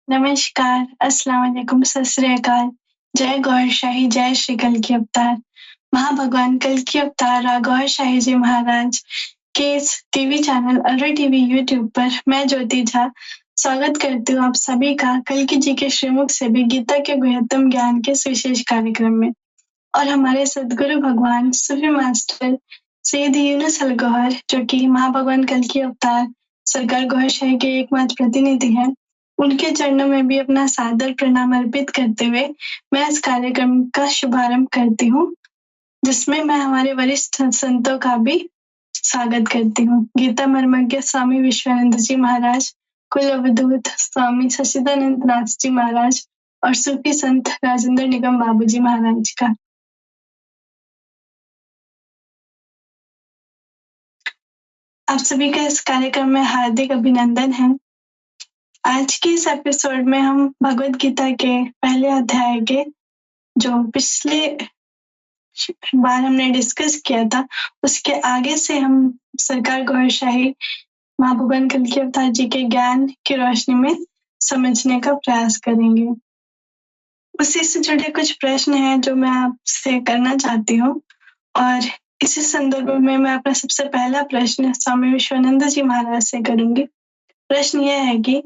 नमस्कार, अस्सलाम वालेकुम, सत श्री अकाल। जय गौर शाही, जय श्री कल्कि अवतार। महाभगवान कल्कि अवतार गौर शाही जी महाराज के इस टीवी चैनल अलरा टीवी यूट्यूब पर मैं ज्योति झा स्वागत करती हूँ आप सभी का कल्कि जी के श्रीमुख से भी गीता के गुह्यतम ज्ञान के इस विशेष कार्यक्रम में। और हमारे सदगुरु भगवान सूफी मास्टर सैयद यूनुस अल गौहर, जो कि महाभगवान कल्कि अवतार सरकार गौहर शाही के एकमात्र प्रतिनिधि हैं, उनके चरणों में भी अपना सादर प्रणाम अर्पित करते हुए मैं इस कार्यक्रम का शुभारंभ करती हूँ, जिसमें मैं हमारे वरिष्ठ संतों का भी स्वागत करती हूँ। गीता मर्मज्ञ स्वामी विश्वानंद जी महाराज, कुल अवधूत स्वामी सच्चिदानंद नाथ जी महाराज और सूफी संत राजेंद्र निगम बाबू जी महाराज का। आप सभी का इस कार्यक्रम में हार्दिक अभिनंदन है। आज के इस एपिसोड में हम भगवत गीता के पहले अध्याय के, जो पिछले बार हमने डिस्कस किया था, उसके आगे से हम सरकार गौहर शाही महाभगवान कल्कि अवतार जी के ज्ञान की रोशनी में समझने का प्रयास करेंगे। उसी से जुड़े कुछ प्रश्न हैं जो मैं आपसे करना चाहती हूँ, और इसी संदर्भ में मैं अपना सबसे पहला प्रश्न स्वामी विश्वानंद जी महाराज से करूंगी। प्रश्न यह है कि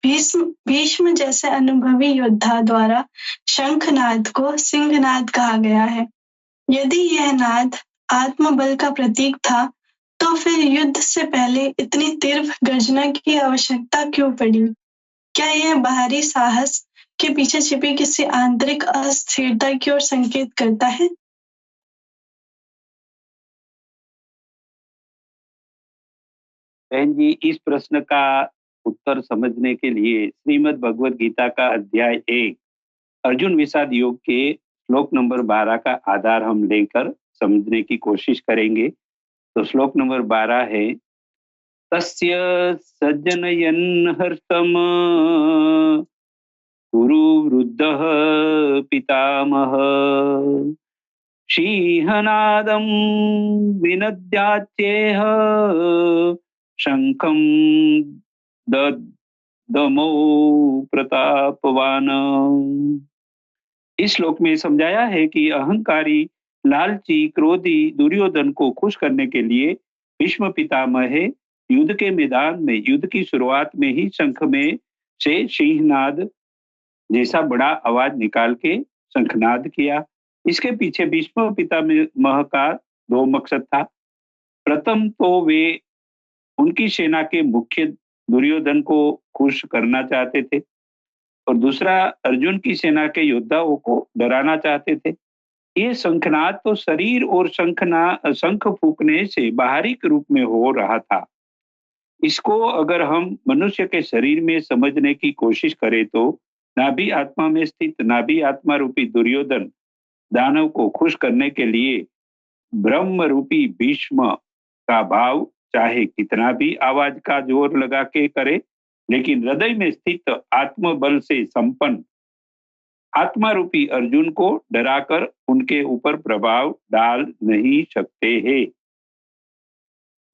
भीष्म जैसे अनुभवी योद्धा द्वारा शंखनाद को सिंहनाद कहा गया है। यदि यह नाद आत्मबल का प्रतीक था, तो फिर युद्ध से पहले इतनी तीव्र गर्जना की आवश्यकता क्यों पड़ी? क्या यह बाहरी साहस के पीछे छिपी किसी आंतरिक अस्थिरता की ओर संकेत करता है? बहन जी, इस प्रश्न का उत्तर समझने के लिए श्रीमद् भगवद गीता का अध्याय 1 अर्जुन विषाद योग के श्लोक नंबर 12 का आधार हम लेकर समझने की कोशिश करेंगे। तो श्लोक नंबर 12 है, तस्य सज्जनयन् हर्षम कुरु वृद्धः पितामह सिंहनादं विनद्याच्येह शंखं दमो प्रतापवान। इस श्लोक में समझाया है कि अहंकारी, लालची, क्रोधी दुर्योधन को खुश करने के लिए भीष्म पितामह युद्ध के मैदान में युद्ध की शुरुआत में ही शंख में से सिंहनाद जैसा बड़ा आवाज निकाल के शंखनाद किया। इसके पीछे भीष्म पितामह का दो मकसद था। प्रथम तो वे उनकी सेना के मुख्य दुर्योधन को खुश करना चाहते थे, और दूसरा अर्जुन की सेना के योद्धाओं को डराना चाहते थे। ये शंखनाद तो शरीर और शंख फूकने से बाहरी रूप में हो रहा था। इसको अगर हम मनुष्य के शरीर में समझने की कोशिश करें तो नाभि आत्मा में स्थित नाभि आत्मा रूपी दुर्योधन दानव को खुश करने के लिए ब्रह्म रूपी भीष्म का भाव चाहे कितना भी आवाज का जोर लगा के करे, लेकिन हृदय में स्थित आत्मबल से संपन्न आत्मा रूपी अर्जुन को डराकर उनके ऊपर प्रभाव डाल नहीं सकते हैं।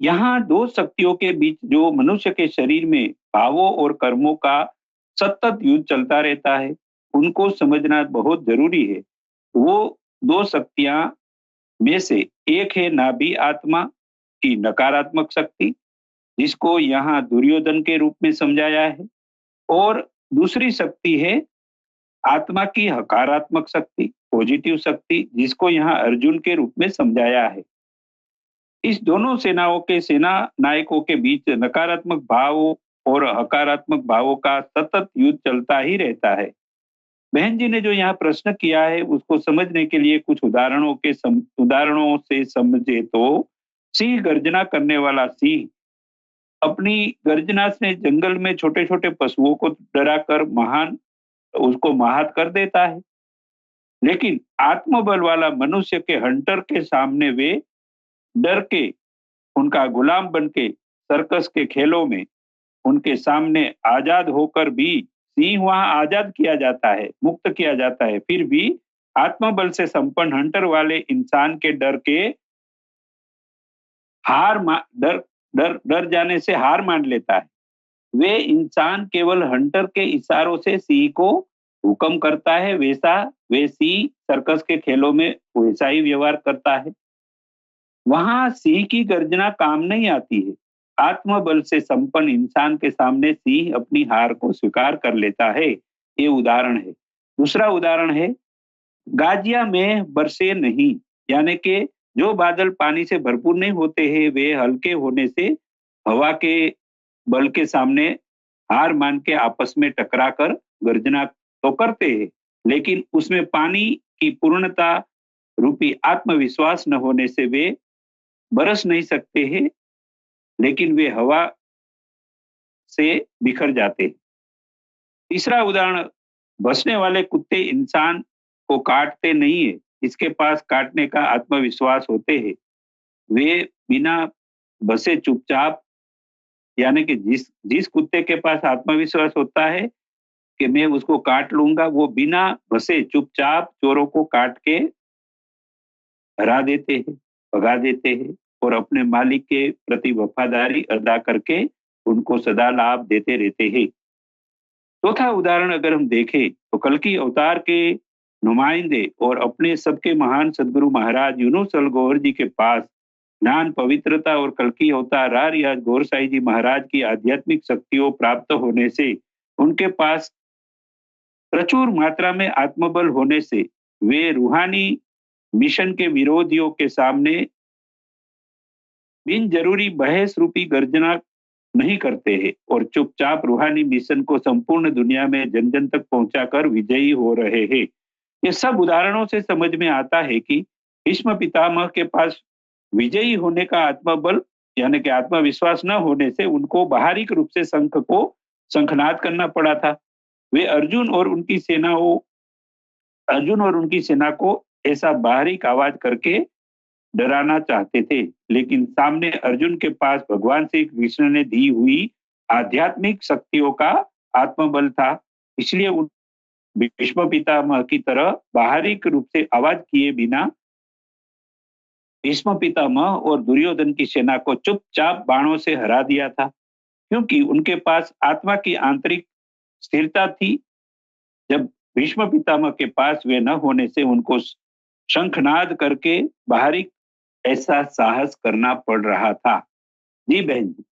यहाँ दो शक्तियों के बीच जो मनुष्य के शरीर में भावों और कर्मों का सतत युद्ध चलता रहता है, उनको समझना बहुत जरूरी है। वो दो शक्तियां में से एक है नाभि आत्मा की नकारात्मक शक्ति, जिसको यहाँ दुर्योधन के रूप में समझाया है, और दूसरी शक्ति है आत्मा की हकारात्मक शक्ति, पॉजिटिव शक्ति, जिसको यहाँ अर्जुन के रूप में समझाया है। इस दोनों सेनाओं के सेना नायकों के बीच नकारात्मक भावों और हकारात्मक भावों का सतत युद्ध चलता ही रहता है। बहन जी ने जो यहाँ प्रश्न किया है, उसको समझने के लिए कुछ उदाहरणों से समझे तो सिंह गर्जना करने वाला सिंह अपनी गर्जना से जंगल में छोटे छोटे पशुओं को डराकर उसको महात कर देता है, लेकिन आत्मबल वाला मनुष्य के हंटर के सामने वे डर के उनका गुलाम बन के सर्कस के खेलों में उनके सामने आजाद होकर भी सिंह वहां आजाद किया जाता है, मुक्त किया जाता है, फिर भी आत्मबल से संपन्न हंटर वाले इंसान के डर जाने से हार मान लेता है। वे इंसान केवल हंटर के इशारों से सिंह को हुक्म करता है, वैसा वे सिंह सर्कस के खेलों में वैसा ही व्यवहार करता है। वहां सिंह की गर्जना काम नहीं आती है। आत्मबल से संपन्न इंसान के सामने सिंह अपनी हार को स्वीकार कर लेता है। ये उदाहरण है। दूसरा उदाहरण है, गाजिया में बरसे नहीं, यानी कि जो बादल पानी से भरपूर नहीं होते हैं, वे हल्के होने से हवा के बल के सामने हार मान के आपस में टकरा कर गर्जना तो करते हैं, लेकिन उसमें पानी की पूर्णता रूपी आत्मविश्वास न होने से वे बरस नहीं सकते हैं, लेकिन वे हवा से बिखर जाते हैं। तीसरा उदाहरण, बसने वाले कुत्ते इंसान को काटते नहीं है, इसके पास काटने का आत्मविश्वास होते हैं। वे बिना बसे चुपचाप, यानी कि जिस जिस कुत्ते के पास आत्मविश्वास होता है कि मैं उसको काट लूंगा, वो बिना बसे चुपचाप चोरों को काट के हरा देते हैं, भगा देते हैं और अपने मालिक के प्रति वफादारी अदा करके उनको सदा लाभ देते रहते हैं। चौथा उदाहरण अगर हम देखें तो कल्कि अवतार के नुमाइंदे और अपने सबके महान सदगुरु महाराज यूनुस अल गौहर जी के पास ज्ञान, पवित्रता और कल्कि अवतार रार रियाज गौर साई जी महाराज की आध्यात्मिक शक्तियों प्राप्त होने से, उनके पास प्रचुर मात्रा में आत्मबल होने से वे रूहानी मिशन के विरोधियों के सामने बिन जरूरी बहस रूपी गर्जना नहीं करते हैं और चुपचाप रूहानी मिशन को संपूर्ण दुनिया में जन जन तक पहुंचाकर विजयी हो रहे हैं। ये सब उदाहरणों से समझ में आता है कि भीष्म पितामह के पास विजयी होने का आत्मबल, यानी कि आत्मविश्वास न होने से उनको बाहरिक रूप से शंख को शंखनाद करना पड़ा था। वे अर्जुन और उनकी सेना को ऐसा बाहरिक आवाज करके डराना चाहते थे, लेकिन सामने अर्जुन के पास भगवान श्री कृष्ण ने दी हुई आध्यात्मिक शक्तियों का आत्मबल था। इसलिए उन भीष्म पितामह की तरह बाहरिक रूप से आवाज किए बिना भीष्म पितामह और दुर्योधन की सेना को चुपचाप बाणों से हरा दिया था, क्योंकि उनके पास आत्मा की आंतरिक स्थिरता थी। जब भीष्म पितामह के पास वे न होने से उनको शंखनाद करके बाहरी ऐसा साहस करना पड़ रहा था। जी बहन जी।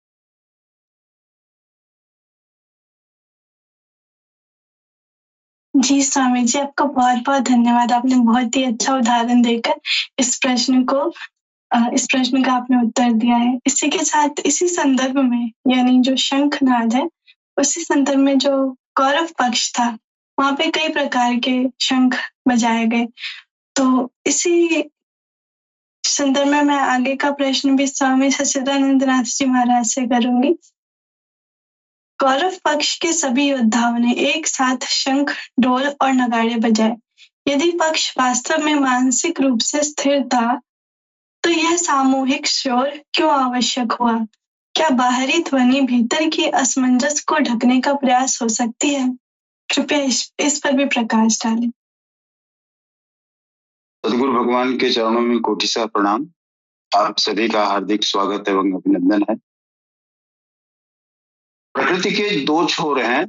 जी स्वामी जी, आपका बहुत बहुत धन्यवाद। आपने बहुत ही अच्छा उदाहरण देकर इस प्रश्न का आपने उत्तर दिया है। इसी के साथ इसी संदर्भ में, यानी जो शंखनाद है, उसी संदर्भ में जो कौरव पक्ष था, वहां पे कई प्रकार के शंख बजाए गए। तो इसी संदर्भ में मैं आगे का प्रश्न भी स्वामी सच्चिदानंद नाथ जी महाराज से करूंगी। कौरव पक्ष के सभी योद्धाओं ने एक साथ शंख, ढोल और नगाड़े बजाए। यदि पक्ष वास्तव में मानसिक रूप से स्थिर था, तो यह सामूहिक शोर क्यों आवश्यक हुआ? क्या बाहरी ध्वनि भीतर की असमंजस को ढकने का प्रयास हो सकती है? कृपया इस पर भी प्रकाश डालें। सदगुरु भगवान के चरणों में कोटिसा प्रणाम। आप सभी का हार्दिक स्वागत एवं अभिनंदन है। प्रकृति के दो छोर हैं,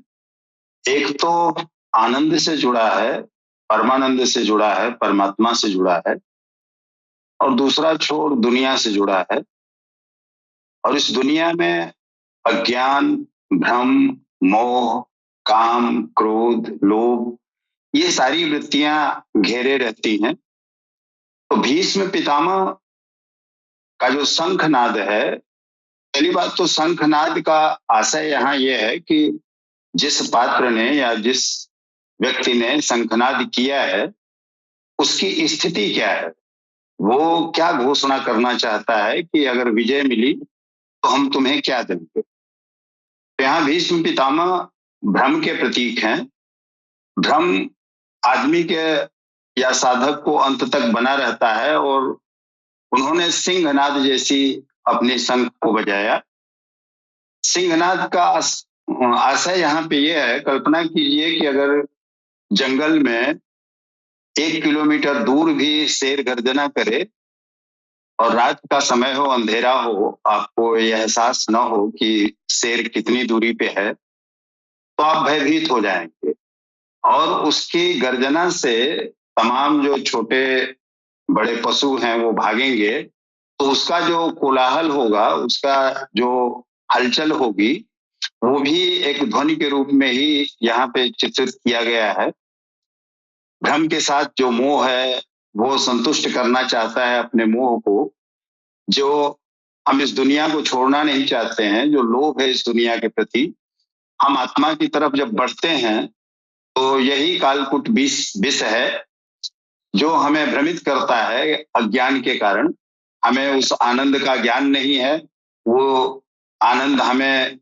एक तो आनंद से जुड़ा है, परमानंद से जुड़ा है, परमात्मा से जुड़ा है, और दूसरा छोर दुनिया से जुड़ा है। और इस दुनिया में अज्ञान, भ्रम, मोह, काम, क्रोध, लोभ, ये सारी वृत्तियां घेरे रहती हैं। तो भीष्म पितामह का जो शंखनाद है, पहली बात तो शंखनाद का आशय यहाँ यह है कि जिस पात्र ने या जिस व्यक्ति ने शंखनाद किया है, उसकी स्थिति क्या है, वो क्या घोषणा करना चाहता है कि अगर विजय मिली तो हम तुम्हें क्या देंगे। तो यहाँ भीष्म पितामह भ्रम के प्रतीक हैं। भ्रम आदमी के या साधक को अंत तक बना रहता है, और उन्होंने सिंहनाद जैसी अपने शंख को बजाया। सिंहनाद का आशय यहाँ पे यह है, कल्पना कीजिए कि अगर जंगल में 1 किलोमीटर दूर भी शेर गर्जना करे और रात का समय हो, अंधेरा हो, आपको ये एहसास न हो कि शेर कितनी दूरी पे है, तो आप भयभीत हो जाएंगे और उसकी गर्जना से तमाम जो छोटे बड़े पशु हैं वो भागेंगे। तो उसका जो कोलाहल होगा, उसका जो हलचल होगी, वो भी एक ध्वनि के रूप में ही यहाँ पे चित्रित किया गया है। भ्रम के साथ जो मोह है, वो संतुष्ट करना चाहता है अपने मोह को। जो हम इस दुनिया को छोड़ना नहीं चाहते हैं, जो लोभ है इस दुनिया के प्रति, हम आत्मा की तरफ जब बढ़ते हैं तो यही कालकूट विष है जो हमें भ्रमित करता है अज्ञान के कारण। हमें उस आनंद का ज्ञान नहीं है, वो आनंद हमें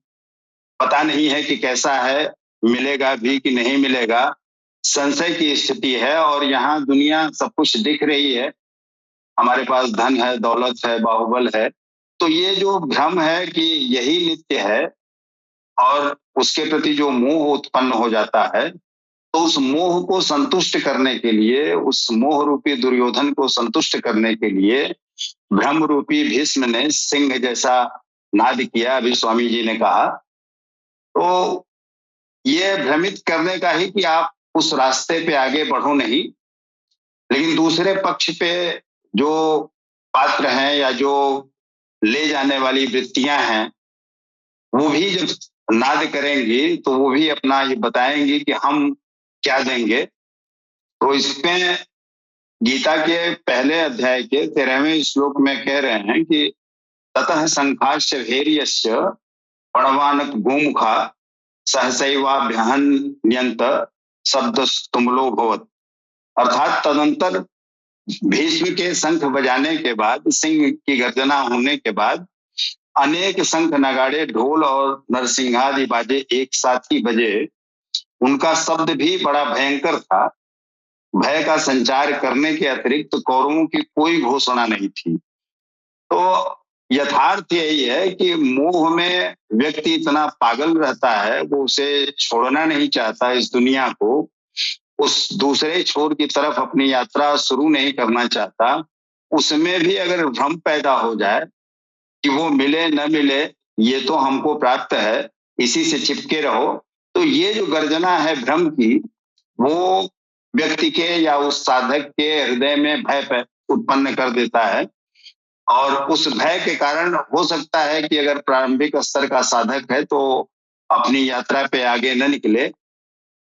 पता नहीं है कि कैसा है, मिलेगा भी कि नहीं मिलेगा, संशय की स्थिति है। और यहाँ दुनिया सब कुछ दिख रही है, हमारे पास धन है, दौलत है, बाहुबल है, तो ये जो भ्रम है कि यही नित्य है और उसके प्रति जो मोह उत्पन्न हो जाता है, तो उस मोह को संतुष्ट करने के लिए, उस मोह रूपी दुर्योधन को संतुष्ट करने के लिए भ्रम रूपी भीष्म ने सिंह जैसा नाद किया, अभी स्वामी जी ने कहा। तो ये भ्रमित करने का ही कि आप उस रास्ते पे आगे बढ़ो नहीं। लेकिन दूसरे पक्ष पे जो पात्र हैं या जो ले जाने वाली वृत्तियां हैं, वो भी जब नाद करेंगी तो वो भी अपना ये बताएंगी कि हम क्या देंगे। तो इसमें गीता के पहले अध्याय के 13वें श्लोक में कह रहे हैं कि ततः संखाश्च भैर्यस्य पणवानक गोमुखा सहसैवाभ्यहन्यन्त शब्दस्तुमलो भवत्। अर्थात तदंतर भीष्म के शंख बजाने के बाद, सिंह की गर्जना होने के बाद अनेक शंख नगाड़े, ढोल और नरसिंहादि बाजे एक साथ ही बजे। उनका शब्द भी बड़ा भयंकर था। भय का संचार करने के अतिरिक्त कौरवों की कोई घोषणा नहीं थी। तो यथार्थ यही है कि मोह में व्यक्ति इतना पागल रहता है, वो उसे छोड़ना नहीं चाहता, इस दुनिया को, उस दूसरे छोर की तरफ अपनी यात्रा शुरू नहीं करना चाहता। उसमें भी अगर भ्रम पैदा हो जाए कि वो मिले न मिले, ये तो हमको प्राप्त है, इसी से चिपके रहो, तो ये जो गर्जना है भ्रम की, वो व्यक्ति के या उस साधक के हृदय में भय उत्पन्न कर देता है। और उस भय के कारण हो सकता है कि अगर प्रारंभिक स्तर का साधक है तो अपनी यात्रा पे आगे न निकले,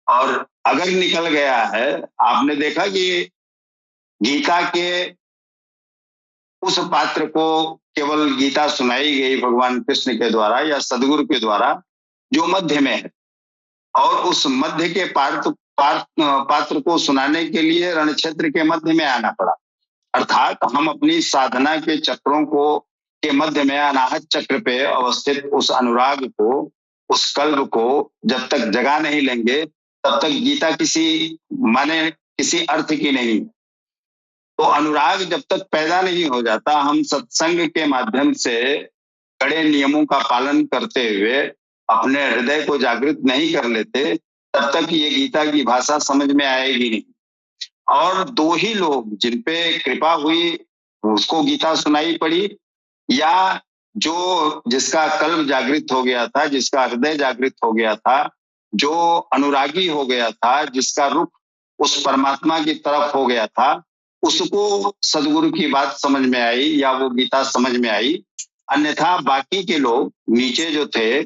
और अगर निकल गया है, आपने देखा कि गीता के उस पात्र को केवल गीता सुनाई गई भगवान कृष्ण के द्वारा या सदगुरु के द्वारा जो मध्य में है, और उस मध्य के पात्र को सुनाने के लिए रणक्षेत्र के मध्य में आना पड़ा। अर्थात हम अपनी साधना के चक्रों को के मध्य में, अनाहत चक्र पे अवस्थित उस अनुराग को, उस कल्ब को जब तक जगा नहीं लेंगे, तब तक गीता किसी अर्थ की नहीं। तो अनुराग जब तक पैदा नहीं हो जाता, हम सत्संग के माध्यम से कड़े नियमों का पालन करते हुए अपने हृदय को जागृत नहीं कर लेते, तब तक ये गीता की भाषा समझ में आएगी नहीं। और दो ही लोग जिन पे कृपा हुई उसको गीता सुनाई पड़ी, या जिसका कल्ब जागृत हो गया था, जिसका हृदय जागृत हो गया था, जो अनुरागी हो गया था, जिसका रुख उस परमात्मा की तरफ हो गया था, उसको सदगुरु की बात समझ में आई या वो गीता समझ में आई। अन्यथा बाकी के लोग नीचे जो थे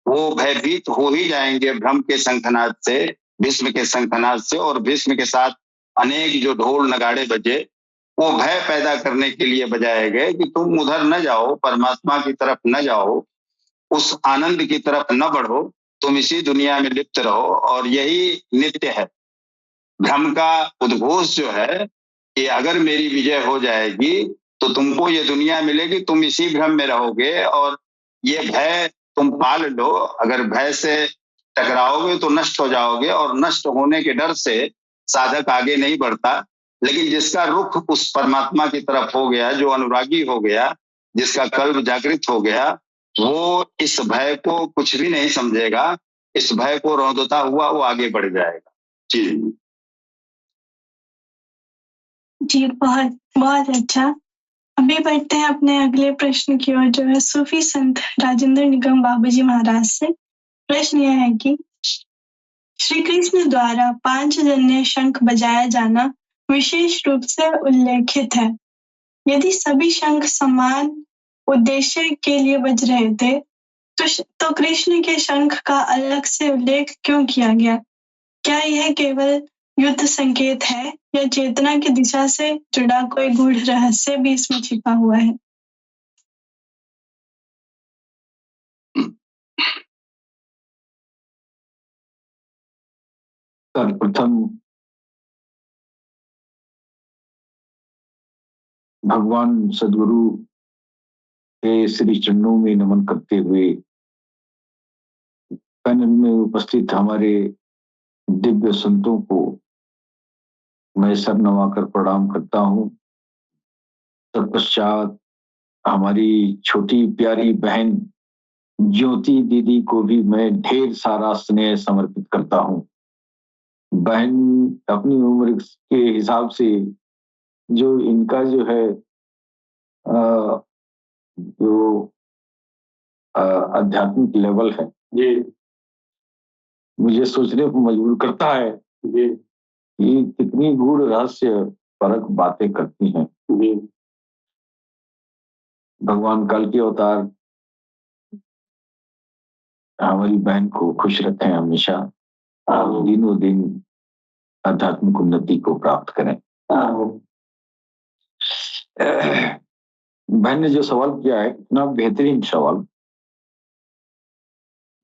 वो भयभीत हो ही जाएंगे भ्रम के शंखनाद से, भीष्म के शंखनाद से। और भीष्म के साथ अनेक जो ढोल नगाड़े बजे, वो भय पैदा करने के लिए बजाए गए कि तुम उधर न जाओ, परमात्मा की तरफ न जाओ, उस आनंद की तरफ न बढ़ो, तुम इसी दुनिया में लिप्त रहो। और यही नित्य है। भ्रम का उद्घोष जो है कि अगर मेरी विजय हो जाएगी तो तुमको ये दुनिया मिलेगी, तुम इसी भ्रम में रहोगे, और ये भय तुम पाल लो। अगर भय से टकराओगे तो नष्ट हो जाओगे, और नष्ट होने के डर से साधक आगे नहीं बढ़ता। लेकिन जिसका रुख उस परमात्मा की तरफ हो गया, जो अनुरागी हो गया, जिसका कल्ब जागृत हो गया, वो इस भय को कुछ भी नहीं समझेगा, इस भय को रौंदता हुआ वो आगे बढ़ जाएगा। जी, बहुत बहुत अच्छा। अभी बढ़ते हैं अपने अगले प्रश्न की ओर, जो है सूफी संत राजेंद्र निगम बाबूजी महाराज से। प्रश्न यह है कि श्री कृष्ण द्वारा पांचजन्य शंख बजाया जाना विशेष रूप से उल्लेखित है। यदि सभी शंख समान उद्देश्य के लिए बज रहे थे तो कृष्ण के शंख का अलग से उल्लेख क्यों किया गया? क्या यह केवल युद्ध संकेत है या चेतना की दिशा से जुड़ा कोई गूढ़ रहस्य भी इसमें छिपा हुआ है? सर्वप्रथम भगवान सदगुरु के श्री चरणों में नमन करते हुए पैनल में उपस्थित हमारे दिव्य संतों को मैं सर नवाकर प्रणाम करता हूँ। तत्पश्चात हमारी छोटी प्यारी बहन ज्योति दीदी को भी मैं ढेर सारा स्नेह समर्पित करता हूँ। बहन अपनी उम्र के हिसाब से जो इनका जो है जो आध्यात्मिक लेवल है, ये मुझे सोचने को मजबूर करता है ये कि कितनी गूढ़ रहस्य परक बातें करती हैं। ये भगवान कल के अवतार हमारी बहन को खुश रखें हमेशा और दिनों दिन आध्यात्मिक उन्नति को प्राप्त करें। बहन ने जो सवाल किया है इतना बेहतरीन सवाल।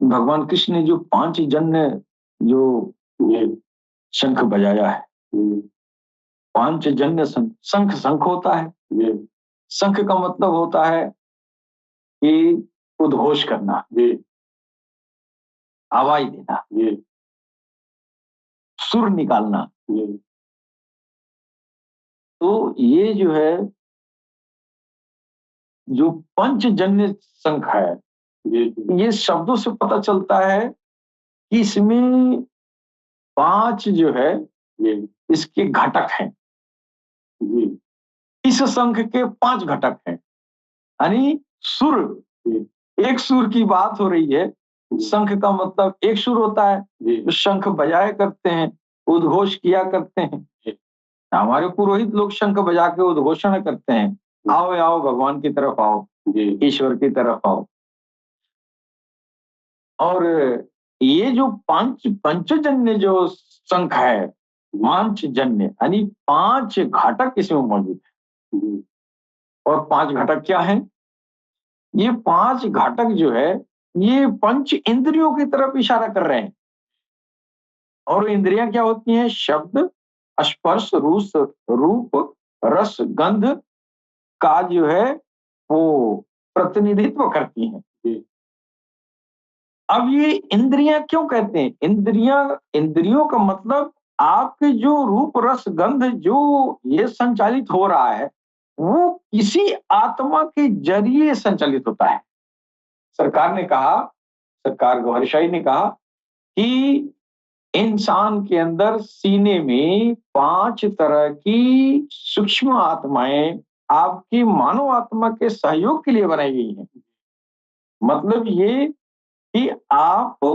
भगवान कृष्ण ने जो पांचजन्य जो शंख बजाया है, पांचजन्य शंख शंख होता है। शंख का मतलब होता है कि उद्घोष करना, आवाज देना, सुर निकालना। तो ये जो है जो पंचजन्य शंख है, ये शब्दों से पता चलता है कि इसमें पांच जो है इसके घटक हैं। इस शंख के पांच घटक हैं, यानी सुर, एक सुर की बात हो रही है। शंख का मतलब एक सुर होता है, तो शंख बजाया करते हैं, उद्घोष किया करते हैं। हमारे पुरोहित लोग शंख बजा के उद्घोषण करते हैं, आओ आओ भगवान की तरफ आओ, ईश्वर की तरफ आओ। और ये जो पंचजन्य जो शंख है, पांचजन्य यानी पांच घटक इसमें मौजूद है। और पांच घटक क्या हैं? ये पांच घटक जो है ये पंच इंद्रियों की तरफ इशारा कर रहे हैं। और इंद्रियां क्या होती हैं? शब्द, स्पर्श, रूप, रस, गंध का जो है वो प्रतिनिधित्व करती हैं। अब ये इंद्रियां क्यों कहते हैं? इंद्रियों का मतलब आपके जो रूप, रस, गंध जो ये संचालित हो रहा है वो किसी आत्मा के जरिए संचालित होता है। सरकार गौहर शाही ने कहा कि इंसान के अंदर सीने में 5 तरह की सूक्ष्म आत्माएं आपकी मानव आत्मा के सहयोग के लिए बनाई गई हैं। मतलब ये कि आप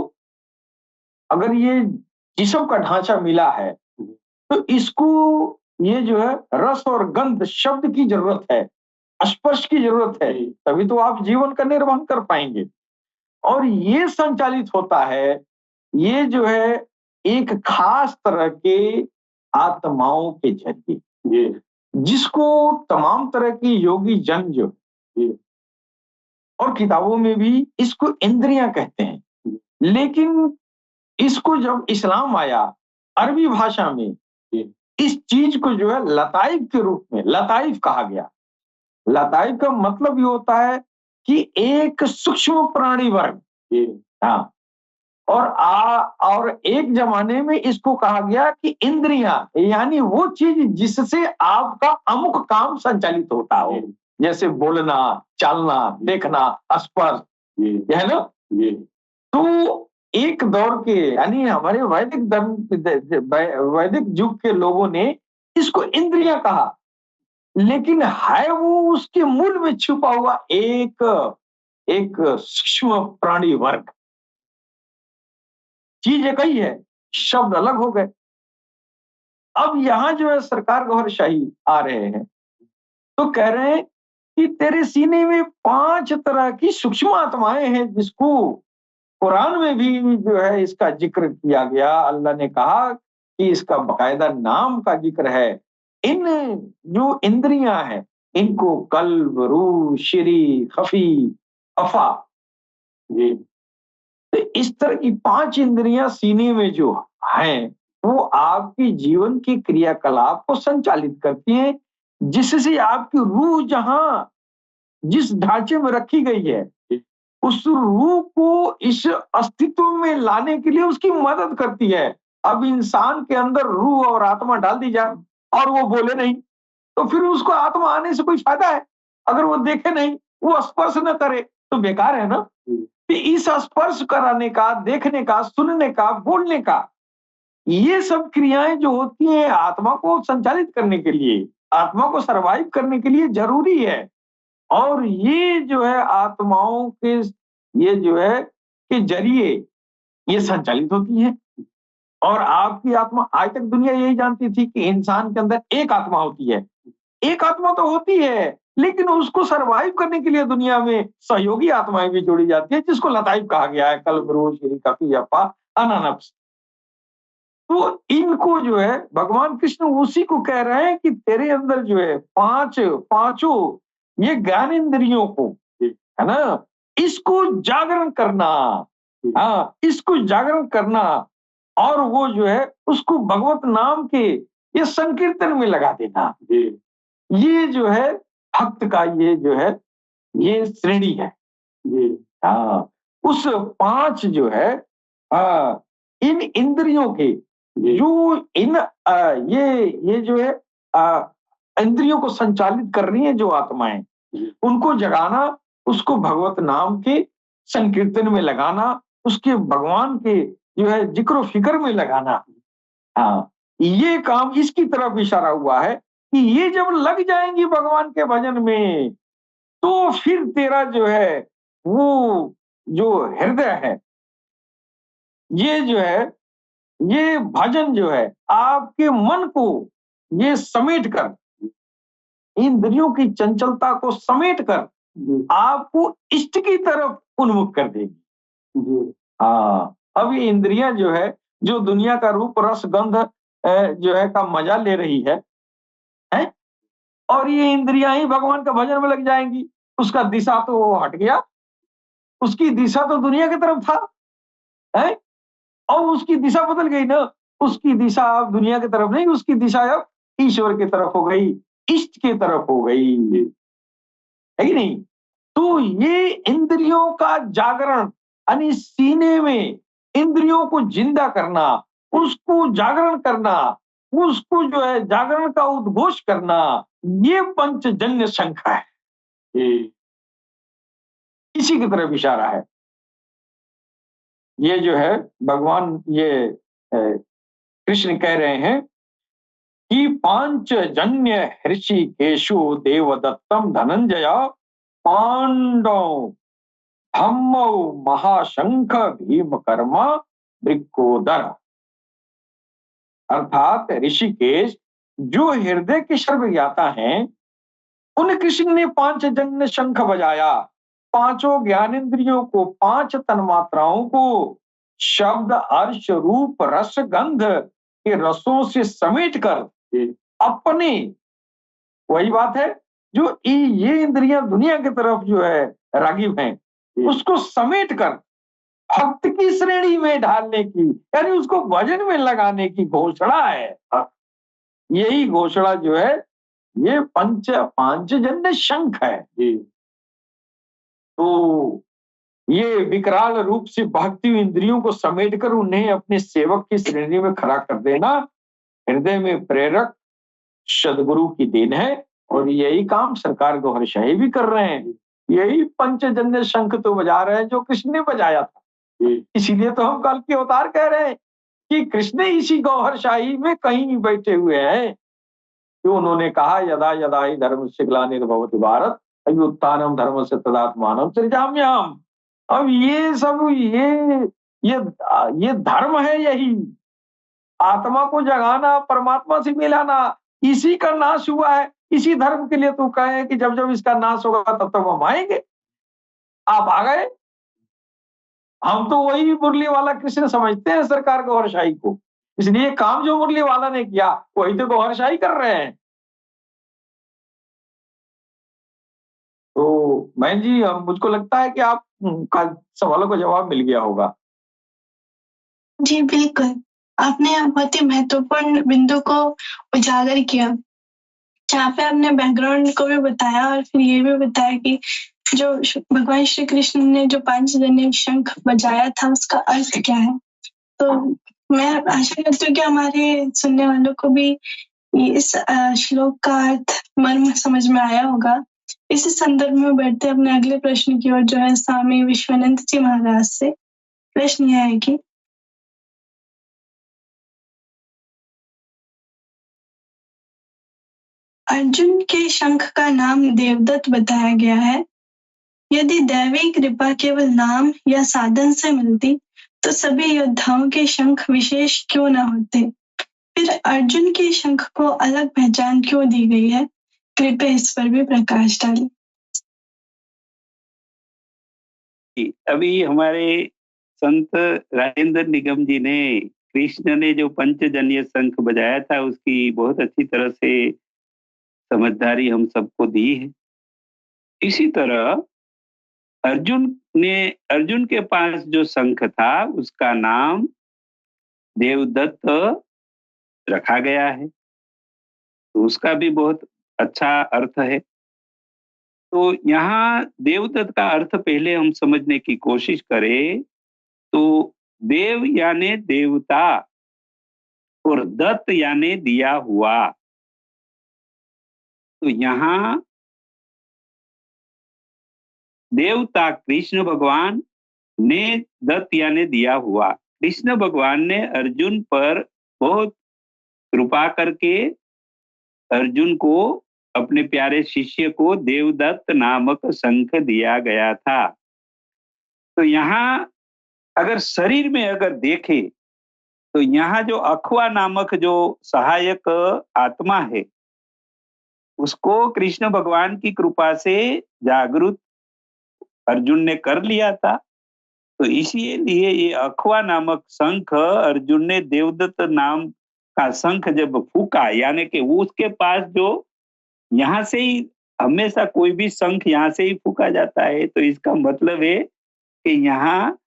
अगर ये जिस्म का ढांचा मिला है तो इसको ये जो है रस और गंध शब्द की जरूरत है, स्पर्श की जरूरत है, तभी तो आप जीवन का निर्वहन कर पाएंगे। और ये संचालित होता है, ये जो है एक खास तरह के आत्माओं के जरिए, जिसको तमाम तरह की योगी जन जो और किताबों में भी इसको इंद्रियां कहते हैं। लेकिन इसको जब इस्लाम आया, अरबी भाषा में इस चीज को जो है लताइफ के रूप में लताइफ कहा गया। लताइफ का मतलब ये होता है कि एक सूक्ष्म प्राणी वर्ग। हाँ, और एक जमाने में इसको कहा गया कि इंद्रियां, यानी वो चीज जिससे आपका अमुक काम संचालित होता हो, जैसे बोलना, चलना, देखना, स्पर्श, ये है ना। तो एक दौर के यानी हमारे वैदिक धर्म, वैदिक युग के लोगों ने इसको इंद्रियां कहा। लेकिन है वो उसके मूल में छुपा हुआ एक एक सूक्ष्म प्राणी वर्ग। चीज एक ही है, शब्द अलग हो गए। अब यहां जो है सरकार गौहरशाही आ रहे हैं तो कह रहे हैं कि तेरे सीने में 5 तरह की सूक्ष्म आत्माएं हैं, जिसको कुरान में भी जो है इसका जिक्र किया गया। अल्लाह ने कहा कि इसका बकायदा नाम का जिक्र है। इन जो इंद्रियां हैं इनको कल्ब, रूह, शिरी, खफी, अफा, ये तो इस तरह की 5 इंद्रियां सीने में जो हैं वो आपकी जीवन की क्रियाकलाप को संचालित करती हैं, जिससे आपकी रूह जहां जिस ढांचे में रखी गई है उस रूह को इस अस्तित्व में लाने के लिए उसकी मदद करती है। अब इंसान के अंदर रूह और आत्मा डाल दी जाए और वो बोले नहीं तो फिर उसको आत्मा आने से कोई फायदा है? अगर वो देखे नहीं, वो स्पर्श न करे तो बेकार है ना। तो इस स्पर्श कराने का, देखने का, सुनने का, बोलने का, ये सब क्रियाएं जो होती हैं आत्मा को संचालित करने के लिए, आत्मा को सरवाइव करने के लिए जरूरी है। और ये जो है आत्माओं के ये जो है के जरिए ये संचालित होती है। और आपकी आत्मा, आज तक दुनिया यही जानती थी कि इंसान के अंदर एक आत्मा होती है। एक आत्मा तो होती है, लेकिन उसको सरवाइव करने के लिए दुनिया में सहयोगी आत्माएं भी जोड़ी जाती है, जिसको लताइफ कहा गया है, कल्ब, रूह, शिरी, कफी, अफा, अनानफ्स। तो इनको जो है भगवान कृष्ण उसी को कह रहे हैं कि तेरे अंदर जो है पांचों ये ज्ञान इंद्रियों को, है ना, इसको जागरण करना। हाँ, इसको जागरण करना और वो जो है उसको भगवत नाम के ये संकीर्तन में लगा देना। ये जो है भक्त का ये जो है ये श्रेणी है। हाँ, उस 5 जो है इन इंद्रियों के जो इन ये जो है इंद्रियों को संचालित कर रही हैं जो आत्माएं, उनको जगाना, उसको भगवत नाम के संकीर्तन में लगाना, उसके भगवान के जो है जिक्र फिक्र में लगाना। हाँ, ये काम इसकी तरफ इशारा हुआ है कि ये जब लग जाएंगी भगवान के भजन में तो फिर तेरा जो है वो जो हृदय है ये जो है ये भजन जो है आपके मन को ये समेट कर, इंद्रियों की चंचलता को समेट कर आपको इष्ट की तरफ उन्मुख कर देगी। हाँ, अब ये इंद्रियां जो है जो दुनिया का रूप, रस, गंध जो है का मजा ले रही है और ये इंद्रियां ही भगवान का भजन में लग जाएंगी, उसका दिशा तो वो हट गया, उसकी दिशा तो दुनिया की तरफ था है और उसकी दिशा बदल गई ना, उसकी दिशा अब दुनिया की तरफ नहीं, उसकी दिशा अब ईश्वर की तरफ हो गई, इष्ट की तरफ हो गई, है कि नहीं। तो ये इंद्रियों का जागरण यानी सीने में इंद्रियों को जिंदा करना, उसको जागरण करना, उसको जो है जागरण का उद्घोष करना, ये पंचजन्य शंख है। इसी की तरफ इशारा है। ये जो है भगवान ये कृष्ण कह रहे हैं कि पांचजन्य ऋषिकेशु देवदत्तम धनंजय पांडव धम्मो महाशंख भीम कर्मा वृक्कोदर। अर्थात ऋषिकेश जो हृदय के सर्वज्ञाता हैं, उन कृष्ण ने पांचजन्य शंख बजाया, 5 ज्ञानेंद्रियों को, 5 तन्मात्राओं को शब्द, अर्श, रूप, रस, गंध के रसों से समेट कर अपने, वही बात है जो ये इंद्रियां दुनिया की तरफ जो है रागिब हैं, उसको समेट कर भक्त की श्रेणी में ढालने की, यानी उसको भजन में लगाने की घोषणा है। यही घोषणा जो है ये पांचजन्य शंख है। तो ये विकराल रूप से भागती इंद्रियों को समेटकर उन्हें अपने सेवक की श्रेणी में खड़ा कर देना हृदय में प्रेरक सदगुरु की देन है। और यही काम सरकार गौहरशाही भी कर रहे हैं। यही पंचजन्य शंख तो बजा रहे हैं जो कृष्ण ने बजाया था। इसीलिए तो हम कल के अवतार कह रहे हैं कि कृष्ण इसी गौहरशाही में कहीं बैठे हुए हैं। कि उन्होंने कहा यदा यदा ही धर्मस्य ग्लानिर्भवति भारत अभ्युत्थानम धर्मस्य तदात्मानम सृजाम्यहम्। अब ये सब ये धर्म है, यही आत्मा को जगाना, परमात्मा से मिलाना, इसी का नाश हुआ है। इसी धर्म के लिए तू कहे कि जब जब इसका नाश होगा तब तक हम आएंगे। आप आ गए। हम तो वही मुरली वाला कृष्ण समझते हैं सरकार गौहरशाही को, इसलिए काम जो मुरली वाला ने किया वही तो गौहरशाही कर रहे हैं। तो बहन जी, मुझको लगता है कि आप का सवालों का जवाब मिल गया होगा। जी बिल्कुल, आपने बहुत ही महत्वपूर्ण बिंदु को उजागर किया, जहाँ पे आपने बैकग्राउंड को भी बताया और फिर ये भी बताया कि जो भगवान श्री कृष्ण ने जो पांचजन्य शंख बजाया था उसका अर्थ क्या है। तो मैं आशा करती हूँ कि हमारे सुनने वालों को भी इस श्लोक का अर्थ मर्म समझ में आया होगा। इसी संदर्भ में बढ़ते अपने अगले प्रश्न की ओर, जो है स्वामी विश्वानंद जी महाराज से। प्रश्न यह है कि अर्जुन के शंख का नाम देवदत्त बताया गया है। यदि दैवी कृपा केवल नाम या साधन से मिलती तो सभी योद्धाओं के शंख विशेष क्यों न होते। फिर अर्जुन के शंख को अलग पहचान क्यों दी गई है, कृपया इस पर भी प्रकाश डालें। अभी हमारे संत राजेंद्र निगम जी ने कृष्ण ने जो पंचजन्य शंख बजाया था उसकी बहुत अच्छी तरह से समझदारी हम सबको दी है। इसी तरह अर्जुन के पास जो शंख था उसका नाम देवदत्त रखा गया है, तो उसका भी बहुत अच्छा अर्थ है। तो यहाँ देवदत्त का अर्थ पहले हम समझने की कोशिश करें तो देव यानी देवता और दत्त यानी दिया हुआ। तो यहाँ देवता कृष्ण भगवान ने, दत्त यानी दिया हुआ। कृष्ण भगवान ने अर्जुन पर बहुत कृपा करके अर्जुन को, अपने प्यारे शिष्य को देवदत्त नामक शंख दिया गया था। तो यहाँ अगर शरीर में अगर देखे तो यहाँ जो अखवा नामक जो सहायक आत्मा है उसको कृष्ण भगवान की कृपा से जागृत अर्जुन ने कर लिया था। तो इसीलिए ये अखवा नामक शंख अर्जुन ने देवदत्त नाम का शंख जब फूका, यानी कि वो उसके पास जो यहाँ से ही हमेशा कोई भी शंख यहाँ से ही फूका जाता है, तो इसका मतलब है कि यहाँ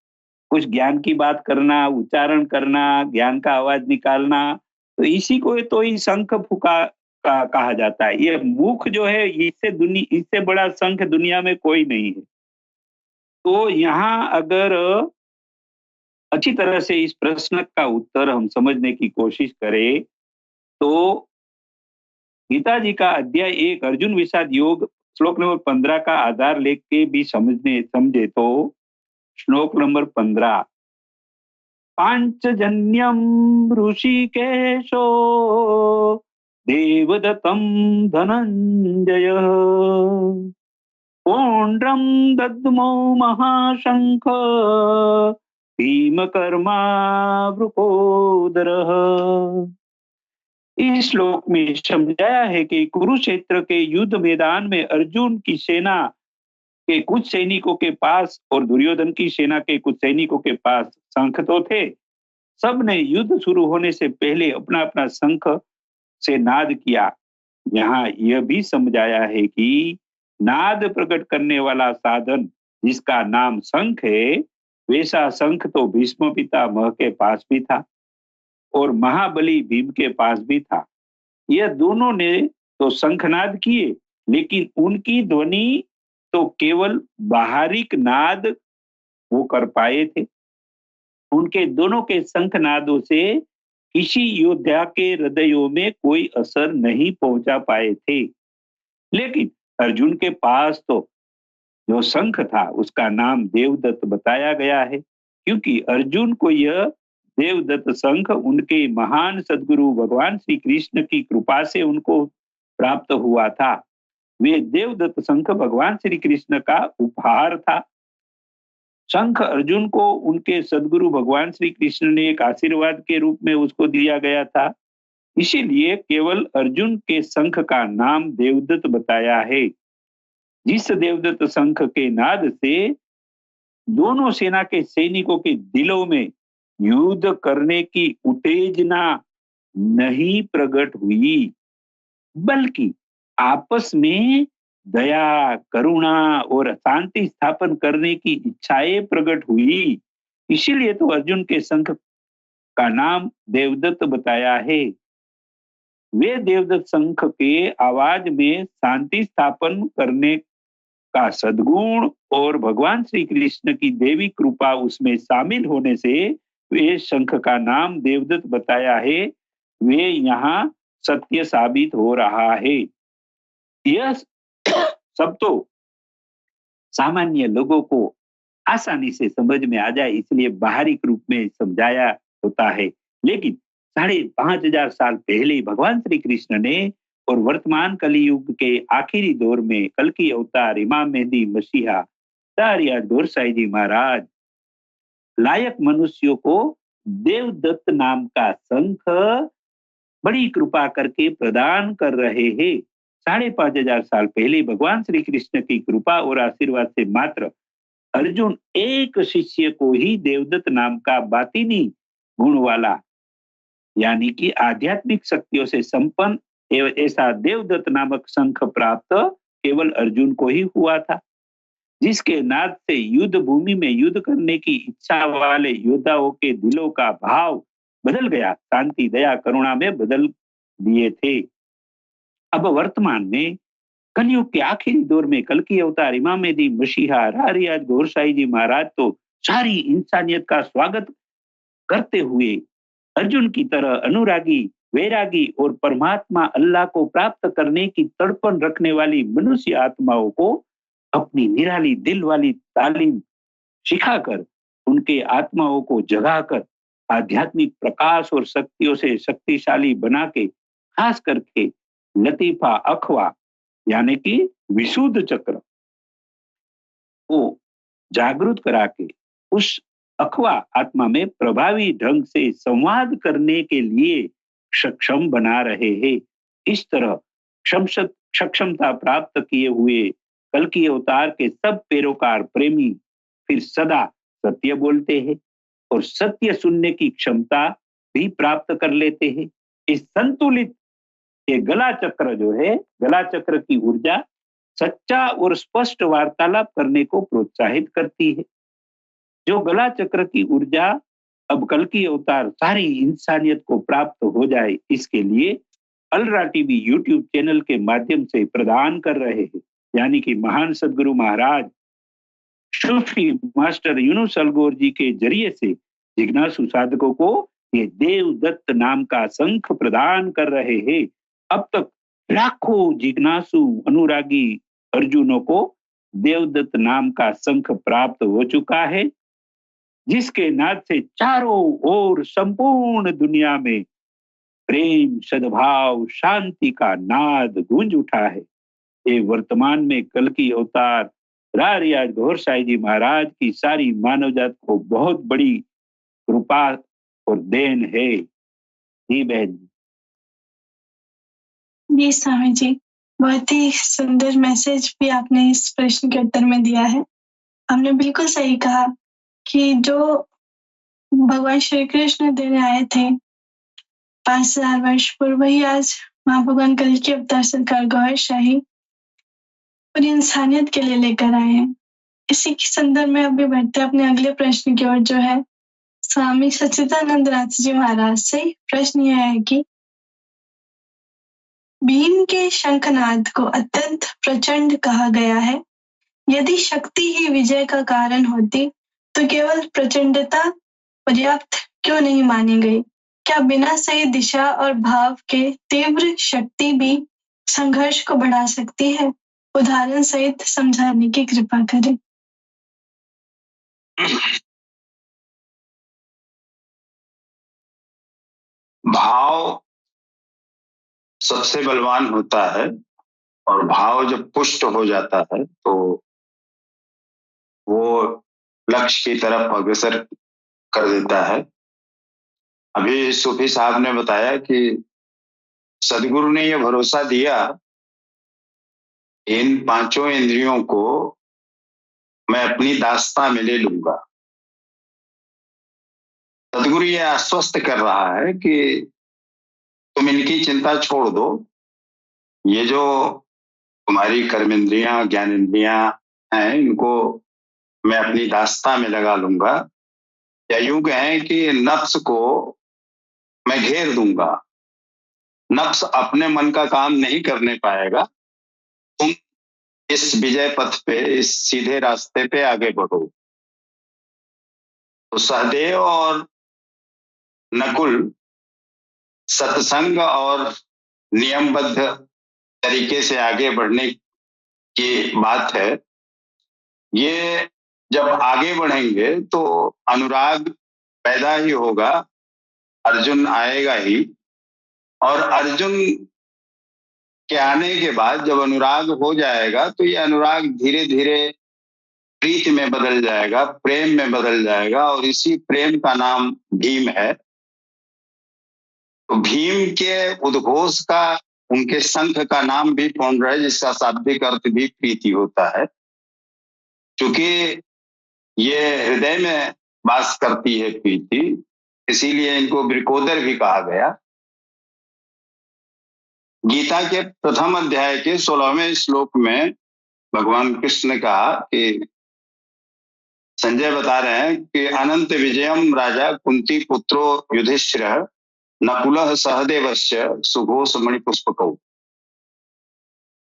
कुछ ज्ञान की बात करना, उच्चारण करना, ज्ञान का आवाज निकालना, तो इसी को तो ही शंख फूका कहा जाता है। ये मुख जो है इससे बड़ा शंख दुनिया में कोई नहीं है। तो यहाँ अगर अच्छी तरह से इस प्रश्न का उत्तर हम समझने की कोशिश करें तो गीता जी का अध्याय 1 अर्जुन विषाद योग श्लोक नंबर 15 का आधार लेके भी समझे तो श्लोक नंबर 15, पांचजन्यम ऋषिकेशो देवदत्तं धनंजय पौंड्रम दद्मो महाशंख भीमकर्मा वृकोदरः। इस श्लोक में समझाया है कि कुरुक्षेत्र के युद्ध मैदान में अर्जुन की सेना के कुछ सैनिकों के पास और दुर्योधन की सेना के कुछ सैनिकों के पास शंख तो थे। सब ने युद्ध शुरू होने से पहले अपना अपना शंख से नाद किया। यहाँ यह भी समझाया है कि नाद प्रकट करने वाला साधन जिसका नाम शंख है, वैसा शंख तो भीष्म पितामह के पास भी था और महाबली भीम के पास भी था। यह दोनों ने तो शंखनाद किए, लेकिन उनकी ध्वनि तो केवल बाहरिक नाद वो कर पाए थे। उनके दोनों के शंखनादों से किसी योद्धा के हृदयों में कोई असर नहीं पहुंचा पाए थे। लेकिन अर्जुन के पास तो जो शंख था उसका नाम देवदत्त बताया गया है, क्योंकि अर्जुन को यह देवदत्त शंख उनके महान सद्गुरु भगवान श्री कृष्ण की कृपा से उनको प्राप्त हुआ था। वे देवदत्त शंख भगवान श्री कृष्ण का उपहार था। शंख अर्जुन को उनके सदगुरु भगवान श्री कृष्ण ने एक आशीर्वाद के रूप में उसको दिया गया था। इसीलिए केवल अर्जुन के शंख का नाम देवदत्त बताया है। जिस देवदत्त शंख के नाद से दोनों सेना के सैनिकों के दिलों में युद्ध करने की उत्तेजना नहीं प्रकट हुई, बल्कि आपस में दया, करुणा और शांति स्थापन करने की इच्छाएं प्रकट हुई। इसीलिए तो अर्जुन के शंख का नाम देवदत्त बताया है। वे देवदत्त शंख के आवाज में शांति स्थापन करने का सद्गुण और भगवान श्री कृष्ण की देवी कृपा उसमें शामिल होने से वे शंख का नाम देवदत्त बताया है। वे यहाँ सत्य साबित हो रहा है। यह सब तो सामान्य लोगों को आसानी से समझ में आ जाए इसलिए बाहरी रूप में समझाया होता है, लेकिन 5,500 साल पहले भगवान श्री कृष्ण ने और वर्तमान कलियुग के आखिरी दौर में कल की अवतार इमाम मेहदी मसीहा तारिया गोरसाई जी महाराज लायक मनुष्यों को देवदत्त नाम का शंख बड़ी कृपा करके प्रदान कर रहे हैं। 5,500 साल पहले भगवान श्री कृष्ण की कृपा और आशीर्वाद से मात्र अर्जुन एक शिष्य को ही देवदत्त नाम का बातिनी गुण वाला यानी कि आध्यात्मिक शक्तियों से संपन्न ऐसा देवदत्त नामक शंख प्राप्त केवल अर्जुन को ही हुआ था, जिसके नाद से युद्ध भूमि में युद्ध करने की इच्छा वाले योद्धाओं के दिलों का भाव बदल गया, शांति, दया, करुणा में बदल दिए थे। अब वर्तमान में कलयुग के आखिरी दौर में कल की अवतार इमाम मेहदी मसीहा रारियाज गोरसाई जी महाराज तो सारी इंसानियत का स्वागत करते हुए अर्जुन की तरह अनुरागी, वैरागी और परमात्मा अल्लाह को प्राप्त करने की तड़पन रखने वाली मनुष्य आत्माओं को अपनी निराली दिल वाली तालीम सिखाकर उनके आत्माओं को जगाकर आध्यात्मिक प्रकाश और शक्तियों से शक्तिशाली बना के खास करके लतीफा अखवा यानी कि विशुद्ध चक्र को जागृत करा के उस अखवा आत्मा में प्रभावी ढंग से संवाद करने के लिए सक्षम बना रहे हैं। इस तरह सक्षमता प्राप्त किए हुए कल की अवतार के सब पैरोकार प्रेमी फिर सदा सत्य बोलते हैं और सत्य सुनने की क्षमता भी प्राप्त कर लेते हैं। इस संतुलित ये गला चक्र जो है, गला चक्र की ऊर्जा सच्चा और स्पष्ट वार्तालाप करने को प्रोत्साहित करती है। जो गला चक्र की ऊर्जा अब कल की अवतार सारी इंसानियत को प्राप्त हो जाए, इसके लिए अलरा टीवी यूट्यूब चैनल के माध्यम से प्रदान कर रहे हैं, यानी कि महान सदगुरु महाराज सूफी मास्टर यूनुस अलगोर जी के जरिए से जिज्ञासु साधकों को ये देवदत्त नाम का शंख प्रदान कर रहे हैं। अब तक लाखों जिज्ञासु अनुरागी अर्जुनों को देवदत्त नाम का शंख प्राप्त हो चुका है, जिसके नाद से चारों ओर संपूर्ण दुनिया में प्रेम, सद्भाव, शांति का नाद गूंज उठा है। ये वर्तमान में कल की अवतार रारियाज गोरसाई जी महाराज की सारी मानव जात को बहुत बड़ी कृपा और देन है। जी बहन जी स्वामी जी, बहुत ही सुंदर मैसेज भी आपने इस प्रश्न के उत्तर में दिया है। आपने बिल्कुल सही कहा कि जो भगवान श्री कृष्ण देने आए थे 5,000 वर्ष पूर्व, वही आज महाभगवान कल की अवतार सरकार गौर शाही पूरी इंसानियत के लिए लेकर आए हैं। इसी के संदर्भ में अभी बढ़ते अपने अगले प्रश्न की ओर, जो है स्वामी सच्चिदानंद नाथ जी महाराज से। प्रश्न यह है कि भीम के शंखनाद को अत्यंत प्रचंड कहा गया है। यदि शक्ति ही विजय का कारण होती तो केवल प्रचंडता पर्याप्त क्यों नहीं मानी गई? क्या बिना सही दिशा और भाव के तीव्र शक्ति भी संघर्ष को बढ़ा सकती है? उदाहरण सहित समझाने की कृपा करें। भाव सबसे बलवान होता है, और भाव जब पुष्ट हो जाता है तो वो लक्ष्य की तरफ अग्रसर कर देता है। अभी सूफी साहब ने बताया कि सदगुरु ने यह भरोसा दिया, इन पांचों इंद्रियों को मैं अपनी दास्ता में ले लूंगा। सदगुरु ये आश्वस्त कर रहा है कि तुम इनकी चिंता छोड़ दो, ये जो तुम्हारी कर्मेंद्रियां ज्ञानेंद्रियां हैं इनको मैं अपनी दास्ता में लगा लूंगा, या यूं कहें कि नफ्स को मैं घेर दूंगा। नफ्स अपने मन का काम नहीं करने पाएगा, तुम इस विजय पथ पे, इस सीधे रास्ते पे आगे बढ़ो। तो सहदेव और नकुल सत्संग और नियमबद्ध तरीके से आगे बढ़ने की बात है। ये जब आगे बढ़ेंगे तो अनुराग पैदा ही होगा, अर्जुन आएगा ही, और अर्जुन के आने के बाद जब अनुराग हो जाएगा तो ये अनुराग धीरे धीरे प्रीति में बदल जाएगा, प्रेम में बदल जाएगा, और इसी प्रेम का नाम भीम है। तो भीम के उद्घोष का, उनके शंख का नाम भी पौंड है, जिसका शाब्दिक अर्थ भी प्रीति होता है। क्योंकि ये हृदय में वास करती है प्रीति, इसीलिए इनको वृकोदर भी कहा गया। गीता के प्रथम अध्याय के 16वें श्लोक में भगवान कृष्ण ने कहा कि संजय बता रहे हैं कि अनंत विजयम राजा कुंती पुत्रो युधिष्ठिर नकुलः सहदेवस्य सुघोष मणिपुष्पकौ।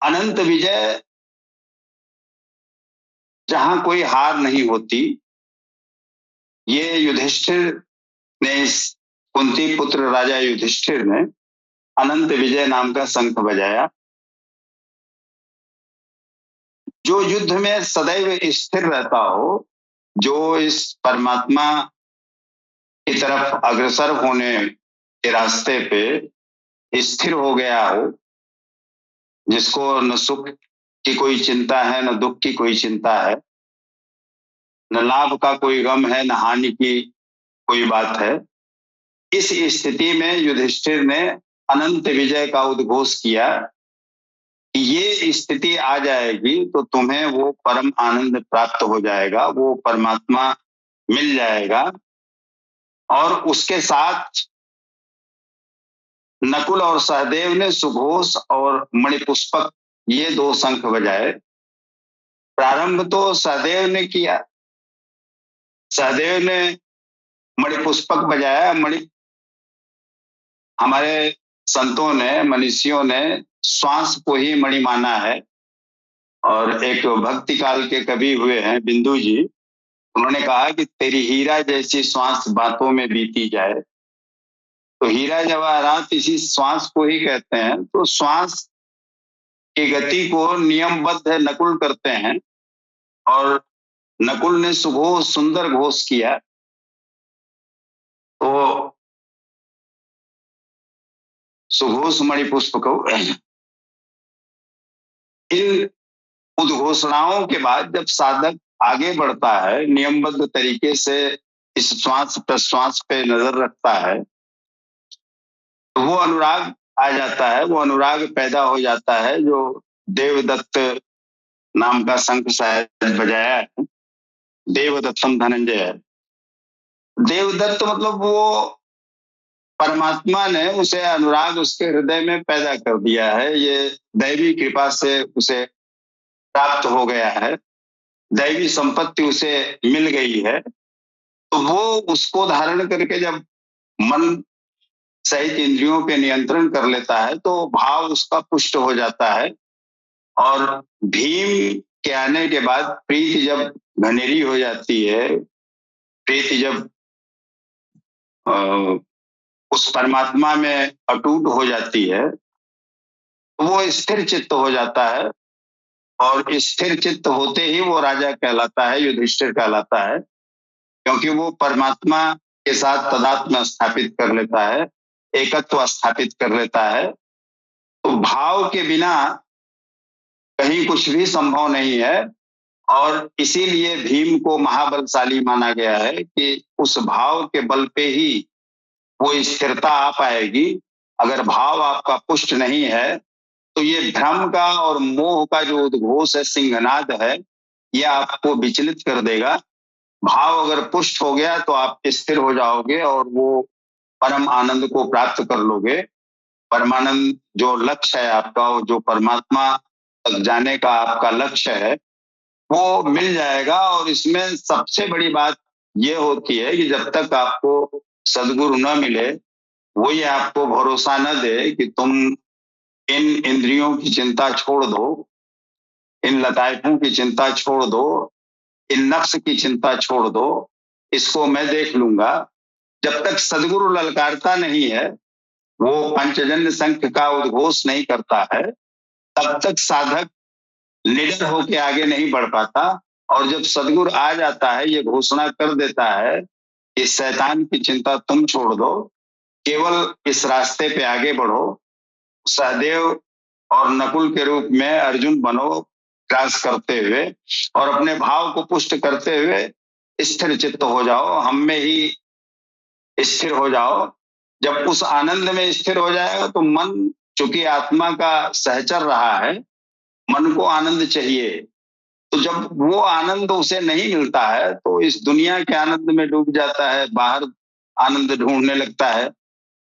अनंत विजय, जहां कोई हार नहीं होती, ये युधिष्ठिर ने, इस कुंती पुत्र राजा युधिष्ठिर ने अनंत विजय नाम का शंख बजाया। जो युद्ध में सदैव स्थिर रहता हो, जो इस परमात्मा की तरफ अग्रसर होने के रास्ते पे स्थिर हो गया हो, जिसको न सुख की कोई चिंता है, न दुख की कोई चिंता है, न लाभ का कोई गम है, न हानि की कोई बात है, इस स्थिति में युधिष्ठिर ने अनंत विजय का उद्घोष किया कि ये स्थिति आ जाएगी तो तुम्हें वो परम आनंद प्राप्त हो जाएगा, वो परमात्मा मिल जाएगा। और उसके साथ नकुल और सहदेव ने सुघोष और मणिपुष्पक, ये दो शंख बजाए। प्रारंभ तो सहदेव ने किया, सहदेव ने मणिपुष्पक बजाया। हमारे संतों ने, मनीषियों ने श्वास को ही मणि माना है। और एक भक्ति काल के कवि हुए हैं बिंदु जी, उन्होंने कहा कि तेरी हीरा जैसी श्वास बातों में बीती जाए। तो हीरा जवाहरात इसी श्वास को ही कहते हैं। तो श्वास की गति को नियमबद्ध नकुल करते हैं, और नकुल ने सुघोष, सुंदर घोष किया। तो सुघोष मणिपुष्पकौ, इन उद्घोषणाओं के बाद जब साधक आगे बढ़ता है, नियमबद्ध तरीके से इस श्वास प्रश्वास पे नजर रखता है, तो वो अनुराग आ जाता है, वो अनुराग पैदा हो जाता है। जो देवदत्त नाम का शंख शायद बजाया है, देवदत्तम धनंजय। देवदत्त मतलब वो परमात्मा ने उसे अनुराग उसके हृदय में पैदा कर दिया है, ये दैवी कृपा से उसे प्राप्त हो गया है, दैवी संपत्ति उसे मिल गई है। तो वो उसको धारण करके जब मन सहित इंद्रियों पे नियंत्रण कर लेता है तो भाव उसका पुष्ट हो जाता है। और भीम के आने के बाद प्रीति जब घनेरी हो जाती है, प्रीति जब उस परमात्मा में अटूट हो जाती है, तो वो स्थिर चित्त हो जाता है। और स्थिर चित्त होते ही वो राजा कहलाता है, युधिष्ठिर कहलाता है, क्योंकि वो परमात्मा के साथ तदात्म्य स्थापित कर लेता है, एकत्व स्थापित कर लेता है। तो भाव के बिना कहीं कुछ भी संभव नहीं है, और इसीलिए भीम को महाबलशाली माना गया है कि उस भाव के बल पे ही वो स्थिरता आ पाएगी। अगर भाव आपका पुष्ट नहीं है तो ये भ्रम का और मोह का जो उद्घोष है, सिंहनाद है, ये आपको विचलित कर देगा। भाव अगर पुष्ट हो गया तो आप स्थिर हो जाओगे और वो परम आनंद को प्राप्त कर लोगे। परमानंद जो लक्ष्य है आपका, जो परमात्मा तक जाने का आपका लक्ष्य है, वो मिल जाएगा। और इसमें सबसे बड़ी बात ये होती है कि जब तक आपको सदगुरु न मिले, वो ये आपको भरोसा न दे कि तुम इन इंद्रियों की चिंता छोड़ दो, इन लतायतों की चिंता छोड़ दो, इन नफ्स की चिंता छोड़ दो, इसको मैं देख लूंगा। जब तक सदगुरु ललकारता नहीं है, वो पंचजन्य संख का उद्घोष नहीं करता है, तब तक साधक निडर होके आगे नहीं बढ़ पाता। और जब सदगुरु आ जाता है, ये घोषणा कर देता है कि शैतान की चिंता तुम छोड़ दो, केवल इस रास्ते पे आगे बढ़ो, सहदेव और नकुल के रूप में अर्जुन बनो, क्रॉस करते हुए और अपने भाव को पुष्ट करते हुए स्थिर चित्त हो जाओ, हम में ही स्थिर हो जाओ। जब उस आनंद में स्थिर हो जाएगा तो मन, चूंकि आत्मा का सहचर रहा है, मन को आनंद चाहिए। तो जब वो आनंद उसे नहीं मिलता है तो इस दुनिया के आनंद में डूब जाता है, बाहर आनंद ढूंढने लगता है।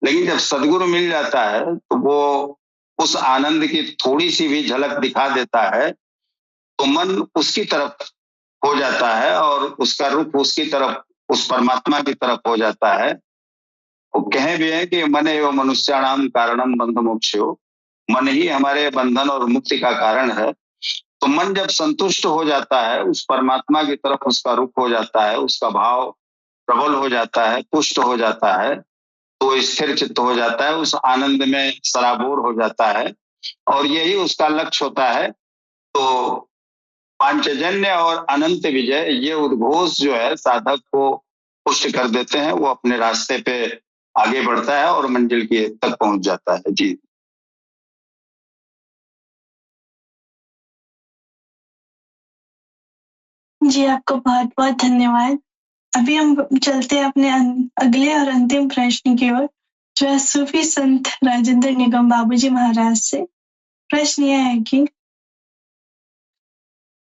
लेकिन जब सदगुरु मिल जाता है तो वो उस आनंद की थोड़ी सी भी झलक दिखा देता है, तो मन उसकी तरफ हो जाता है और उसका रुख उसकी तरफ, उस परमात्मा की तरफ हो जाता है। वो कहे भी है कि मन एवं मनुष्याणाम कारणम बंध मोक्षो, मन ही हमारे बंधन और मुक्ति का कारण है। तो मन जब संतुष्ट हो जाता है, उस परमात्मा की तरफ उसका रुख हो जाता है, उसका भाव प्रबल हो जाता है, पुष्ट हो जाता है, तो स्थिर चित्त हो जाता है, उस आनंद में सराबोर हो जाता है और यही उसका लक्ष्य होता है। तो पांचजन्य और अनंत विजय, ये उद्घोष जो है साधक को पुष्ट कर देते हैं, वो अपने रास्ते पे आगे बढ़ता है और मंजिल की तक पहुंच जाता है। जी जी, आपको बहुत बहुत धन्यवाद। अभी हम चलते हैं अपने अगले और अंतिम प्रश्न की ओर, जो है सूफी संत राजेंद्र निगम बाबूजी महाराज से। प्रश्न यह है कि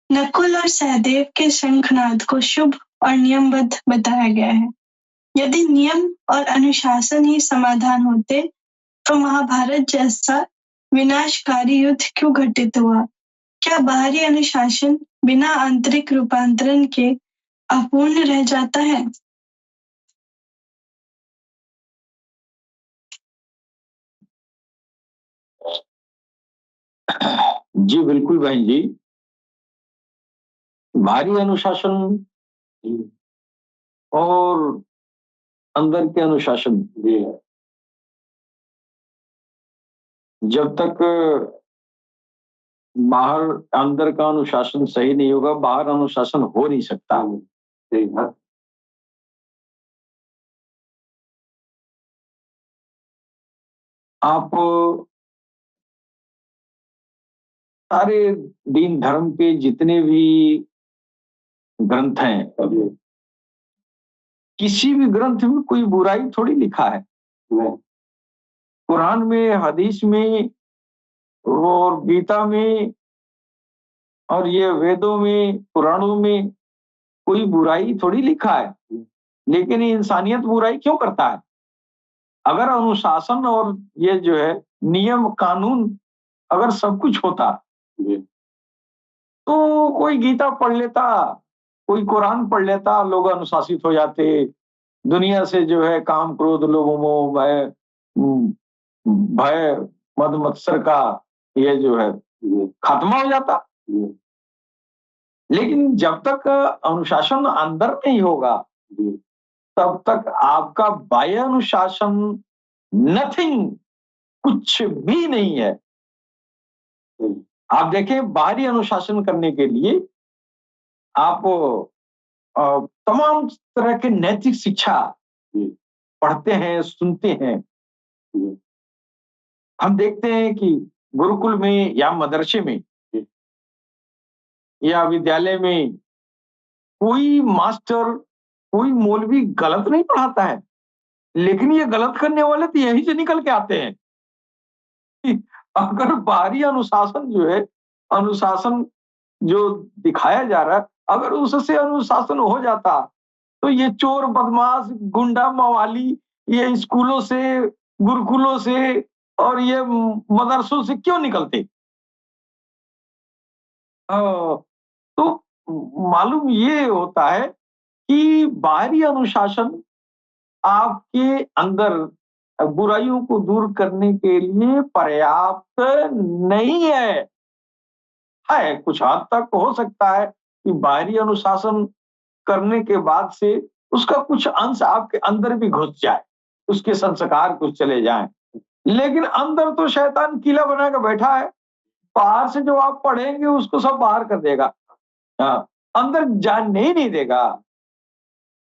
नकुल और सहदेव के शंखनाद को शुभ और नियमबद्ध बताया गया है। यदि नियम और अनुशासन ही समाधान होते तो महाभारत जैसा विनाशकारी युद्ध क्यों घटित हुआ? क्या बाहरी अनुशासन बिना आंतरिक रूपांतरण के अपूर्ण रह जाता है? जी बिल्कुल बहन जी, बाहरी अनुशासन और अंदर के अनुशासन, जब तक बाहर अंदर का अनुशासन सही नहीं होगा, बाहर अनुशासन हो नहीं सकता। आप सारे दीन धर्म के जितने भी ग्रंथ हैं, किसी भी ग्रंथ में कोई बुराई थोड़ी लिखा है। कुरान में, हदीस में और गीता में और ये वेदों में, पुराणों में कोई बुराई थोड़ी लिखा है। लेकिन इंसानियत बुराई क्यों करता है? अगर अनुशासन और ये जो है नियम कानून अगर सब कुछ होता तो कोई गीता पढ़ लेता, कोई कुरान पढ़ लेता, लोग अनुशासित हो जाते, दुनिया से जो है काम क्रोध लोभ मोह भय मद मत्सर का ये जो है खत्म हो जाता। लेकिन जब तक अनुशासन अंदर नहीं होगा तब तक आपका बाह्य अनुशासन नथिंग, कुछ भी नहीं है। आप देखें, बाहरी अनुशासन करने के लिए आप तमाम तरह के नैतिक शिक्षा पढ़ते हैं, सुनते हैं। हम देखते हैं कि गुरुकुल में या मदरसे में या विद्यालय में कोई मास्टर, कोई मौलवी गलत नहीं पढ़ाता है, लेकिन ये गलत करने वाले तो यहीं से निकल के आते हैं। अगर बाहरी अनुशासन जो है, अनुशासन जो दिखाया जा रहा है, अगर उससे अनुशासन हो जाता तो ये चोर, बदमाश, गुंडा, मवाली ये स्कूलों से, गुरुकुलों से और ये मदरसों से क्यों निकलते? तो मालूम ये होता है कि बाहरी अनुशासन आपके अंदर बुराइयों को दूर करने के लिए पर्याप्त नहीं है। कुछ हद तक हो सकता है कि बाहरी अनुशासन करने के बाद से उसका कुछ अंश आपके अंदर भी घुस जाए, उसके संस्कार कुछ चले जाएं, लेकिन अंदर तो शैतान किला बना के बैठा है। बाहर से जो आप पढ़ेंगे उसको सब बाहर कर देगा, अंदर जाने ही नहीं देगा।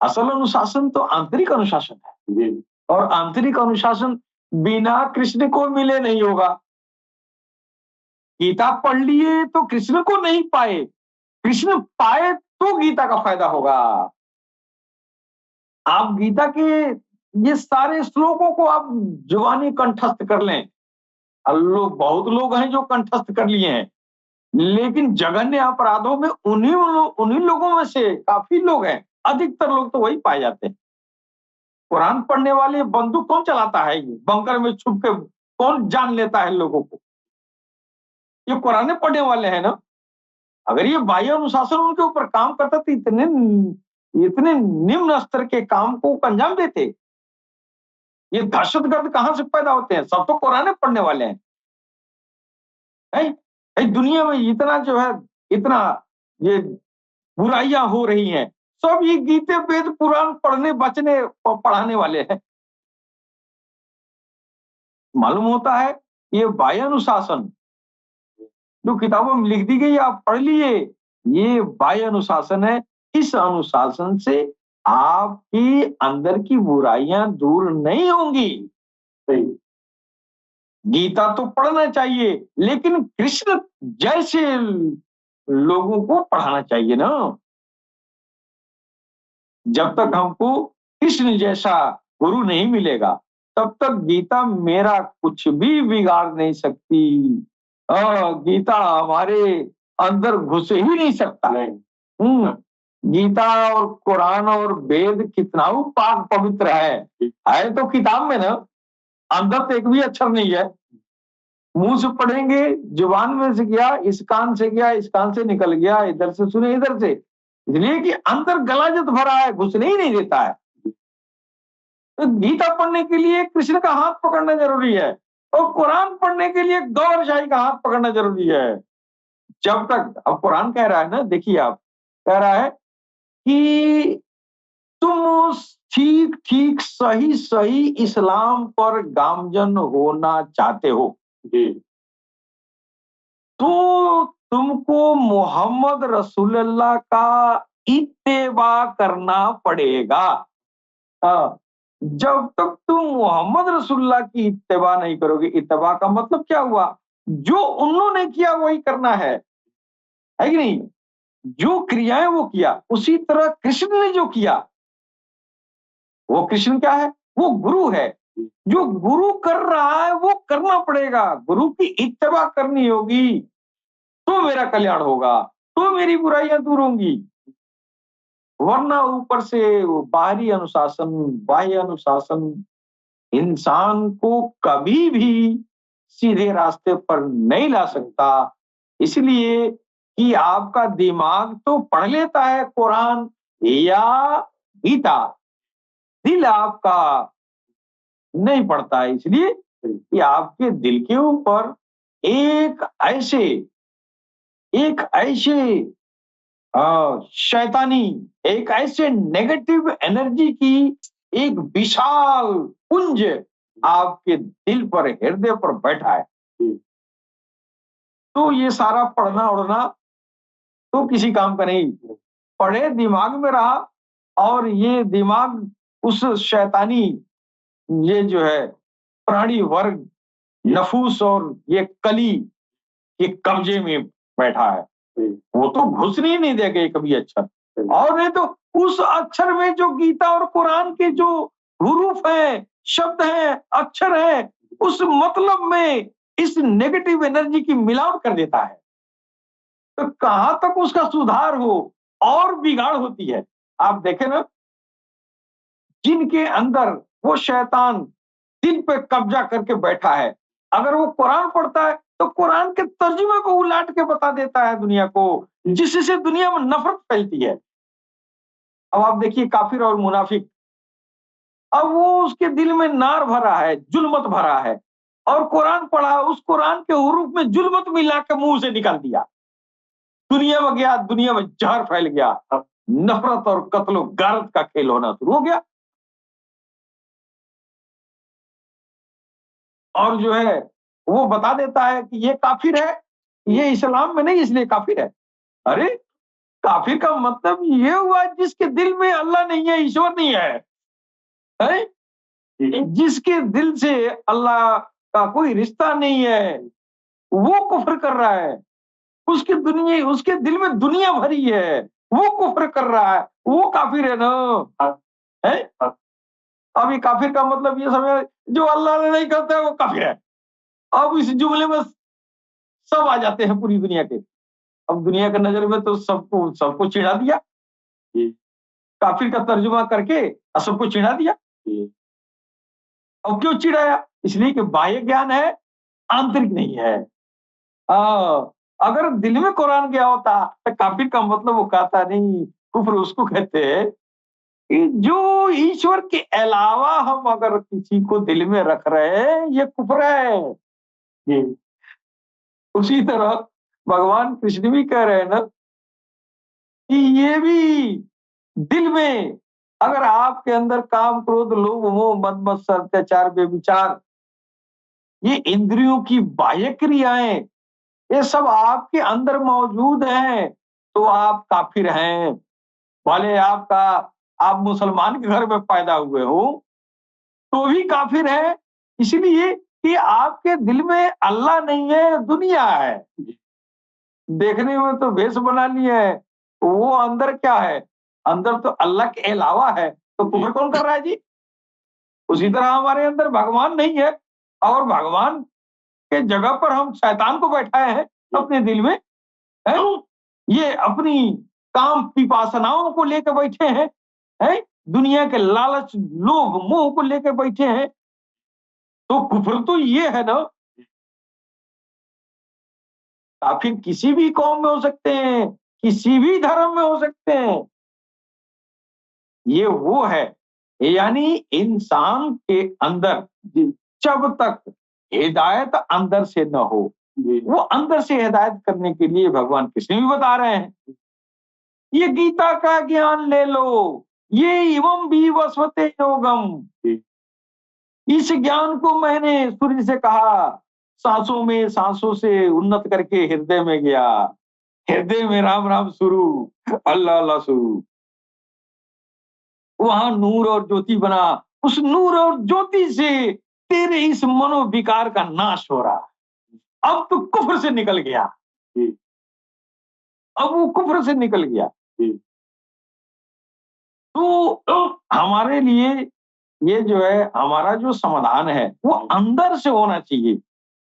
असल अनुशासन तो आंतरिक अनुशासन है, और आंतरिक अनुशासन बिना कृष्ण को मिले नहीं होगा। गीता पढ़ लिए तो कृष्ण को नहीं पाए, कृष्ण पाए तो गीता का फायदा होगा। आप गीता के ये सारे श्लोकों को आप जुबानी कंठस्थ कर लें, बहुत लोग हैं जो कंठस्थ कर लिए हैं, लेकिन जघन्य अपराधों में उन्हीं लोगों में से काफी लोग हैं, अधिकतर लोग तो वही पाए जाते हैं। कुरान पढ़ने वाले बंदूक कौन चलाता है? बंकर में छुप के कौन जान लेता है लोगों को? ये कुरान पढ़ने वाले हैं ना। अगर ये बाह्य अनुशासन उनके ऊपर काम करता तो इतने निम्न स्तर के काम को अंजाम देते। ये दहशतगर्द कहां से पैदा होते हैं? सब तो कुरान पढ़ने वाले हैं। दुनिया में इतना जो है, इतना ये बुराइयां हो रही हैं, सब ये गीते, वेद, पुराण पढ़ाने वाले हैं। मालूम होता है ये बाह्य अनुशासन जो किताबों में लिख दी गई, आप पढ़ लिए, ये बाह्य अनुशासन है। इस अनुशासन से आपकी अंदर की बुराइयां दूर नहीं होंगी। गीता तो पढ़ना चाहिए, लेकिन कृष्ण जैसे लोगों को पढ़ाना चाहिए ना। जब तक हमको कृष्ण जैसा गुरु नहीं मिलेगा, तब तक गीता मेरा कुछ भी बिगाड़ नहीं सकती। गीता हमारे अंदर घुस ही नहीं सकता। गीता और कुरान और वेद कितना पाक पवित्र है तो किताब में ना, अंदर तो एक भी अक्षर नहीं है। मुंह से पढ़ेंगे, जुबान में से गया, इस कान से गया, इस कान से निकल गया, इधर से सुने, इधर से, इसलिए कि अंदर गलाजत भरा है, घुसने ही नहीं देता है। तो गीता पढ़ने के लिए कृष्ण का हाथ पकड़ना जरूरी है, और कुरान पढ़ने के लिए गौर शाही का हाथ पकड़ना जरूरी है। जब तक, अब कुरान कह रहा है ना, देखिए आप, कह रहा है कि तुम ठीक ठीक सही सही इस्लाम पर गामजन होना चाहते हो तो तुमको मोहम्मद रसूलुल्लाह का इत्तेबा करना पड़ेगा। जब तक तुम मोहम्मद रसूलुल्लाह की इत्तेबा नहीं करोगे, इत्तेबा का मतलब क्या हुआ? जो उन्होंने किया वही करना है कि नहीं? जो क्रियाएं वो किया, उसी तरह कृष्ण ने जो किया, वो कृष्ण क्या है? वो गुरु है। जो गुरु कर रहा है वो करना पड़ेगा। गुरु की इत्तेबा करनी होगी तो मेरा कल्याण होगा, तो मेरी बुराइयां दूर होंगी। वरना ऊपर से बाहरी अनुशासन, बाह्य अनुशासन इंसान को कभी भी सीधे रास्ते पर नहीं ला सकता। इसलिए कि आपका दिमाग तो पढ़ लेता है कुरान या गीता, दिल आपका नहीं पढ़ता है। इसलिए कि आपके दिल के ऊपर एक ऐसे शैतानी, एक ऐसे नेगेटिव एनर्जी की एक विशाल पुंज आपके दिल पर, हृदय पर बैठा है। तो ये सारा पढ़ना उड़ना तो किसी काम का नहीं। पढ़े, दिमाग में रहा, और ये दिमाग उस शैतानी, ये जो है प्राणी वर्ग नफूस और ये कली के कब्जे में बैठा है, वो तो घुसने ही नहीं देगा कभी अक्षर। और नहीं तो उस अक्षर में जो गीता और कुरान के जो हुरूफ है, शब्द है, अक्षर है, उस मतलब में इस नेगेटिव एनर्जी की मिलावट कर देता है, तो कहां तक उसका सुधार हो और बिगाड़ होती है। आप देखें ना, जिनके अंदर वो शैतान दिल पे कब्जा करके बैठा है, अगर वो कुरान पढ़ता है तो कुरान के तर्जुमे को उलाट के बता देता है दुनिया को, जिससे दुनिया में नफरत फैलती है। अब आप देखिए काफिर और मुनाफिक, अब वो उसके दिल में नार भरा है, जुल्मत भरा है, और कुरान पढ़ा, उस कुरान के हुरूफ में जुल्मत मिला के मुंह से निकाल दिया, दुनिया में गया, दुनिया में जहर फैल गया, नफरत और कत्ल गारत का खेल होना शुरू हो गया। और जो है वो बता देता है कि ये काफिर है, ये इस्लाम में नहीं इसलिए काफिर है। अरे काफिर का मतलब ये हुआ जिसके दिल में अल्लाह नहीं है, ईश्वर नहीं है? जिसके दिल से अल्लाह का कोई रिश्ता नहीं है, वो कुफ्र कर रहा है। उसके दिल में दुनिया भरी है, वो कुफ्र कर रहा है, वो काफिर है ना। है? अब ये काफिर का मतलब ये समझ, जो अल्लाह ने नहीं करता है वो काफिर है। अब इस जुमले में सब आ जाते हैं पूरी दुनिया के। अब दुनिया की नजर में तो सबको चिढ़ा दिया, काफिर का तर्जुमा करके सबको चिढ़ा दिया। और क्यों चिढ़ाया? इसलिए कि बाह्य ज्ञान है, आंतरिक नहीं है। अगर दिल में कुरान गया होता तो काफिर का मतलब वो कहता नहीं, कुफ्र उसको कहते हैं कि जो ईश्वर के अलावा हम अगर किसी को दिल में रख रहे हैं, ये कुफ्र है। उसी तरह भगवान कृष्ण भी कह रहे हैं ना कि ये भी दिल में अगर आपके अंदर काम, क्रोध, लोभ, मोह, मद मत्सर, अत्याचार, बेविचार, ये इंद्रियों की बाह्य क्रियाएं, ये सब आपके अंदर मौजूद हैं, तो आप काफिर हैं। भले आप मुसलमान के घर में पैदा हुए हो तो भी काफिर है, इसलिए कि आपके दिल में अल्लाह नहीं है, दुनिया है। देखने में तो भेष बना लिया है, वो अंदर क्या है? अंदर तो अल्लाह के अलावा है, तो कुफ्र कौन कर रहा है जी? उसी तरह हमारे अंदर भगवान नहीं है और भगवान के जगह पर हम शैतान को बैठाए हैं अपने दिल में, है? ये अपनी काम पिपासनाओं को लेकर बैठे हैं, है? दुनिया के लालच, लोभ, मोह को लेकर बैठे हैं, तो कुफ्र तो ये है ना। काफिर किसी भी कौम में हो सकते हैं, किसी भी धर्म में हो सकते हैं। ये वो है, यानी इंसान के अंदर जब तक हिदायत अंदर से न हो, वो अंदर से हिदायत करने के लिए भगवान कृष्ण भी बता रहे हैं, ये गीता का ज्ञान ले लो, ये इवम भी वस्वते योगम। इस ज्ञान को मैंने सूर्य से कहा, सांसों में सांसों से उन्नत करके हृदय में गया, हृदय में राम राम शुरू, अल्लाह अल्लाह शुरू, वहां नूर और ज्योति बना, उस नूर और ज्योति से तेरे इस मनोविकार का नाश हो रहा है। अब तो कुफ्र से निकल गया, अब वो कुफ्र से निकल गया। तो हमारे लिए ये जो है, हमारा जो समाधान है वो अंदर से होना चाहिए,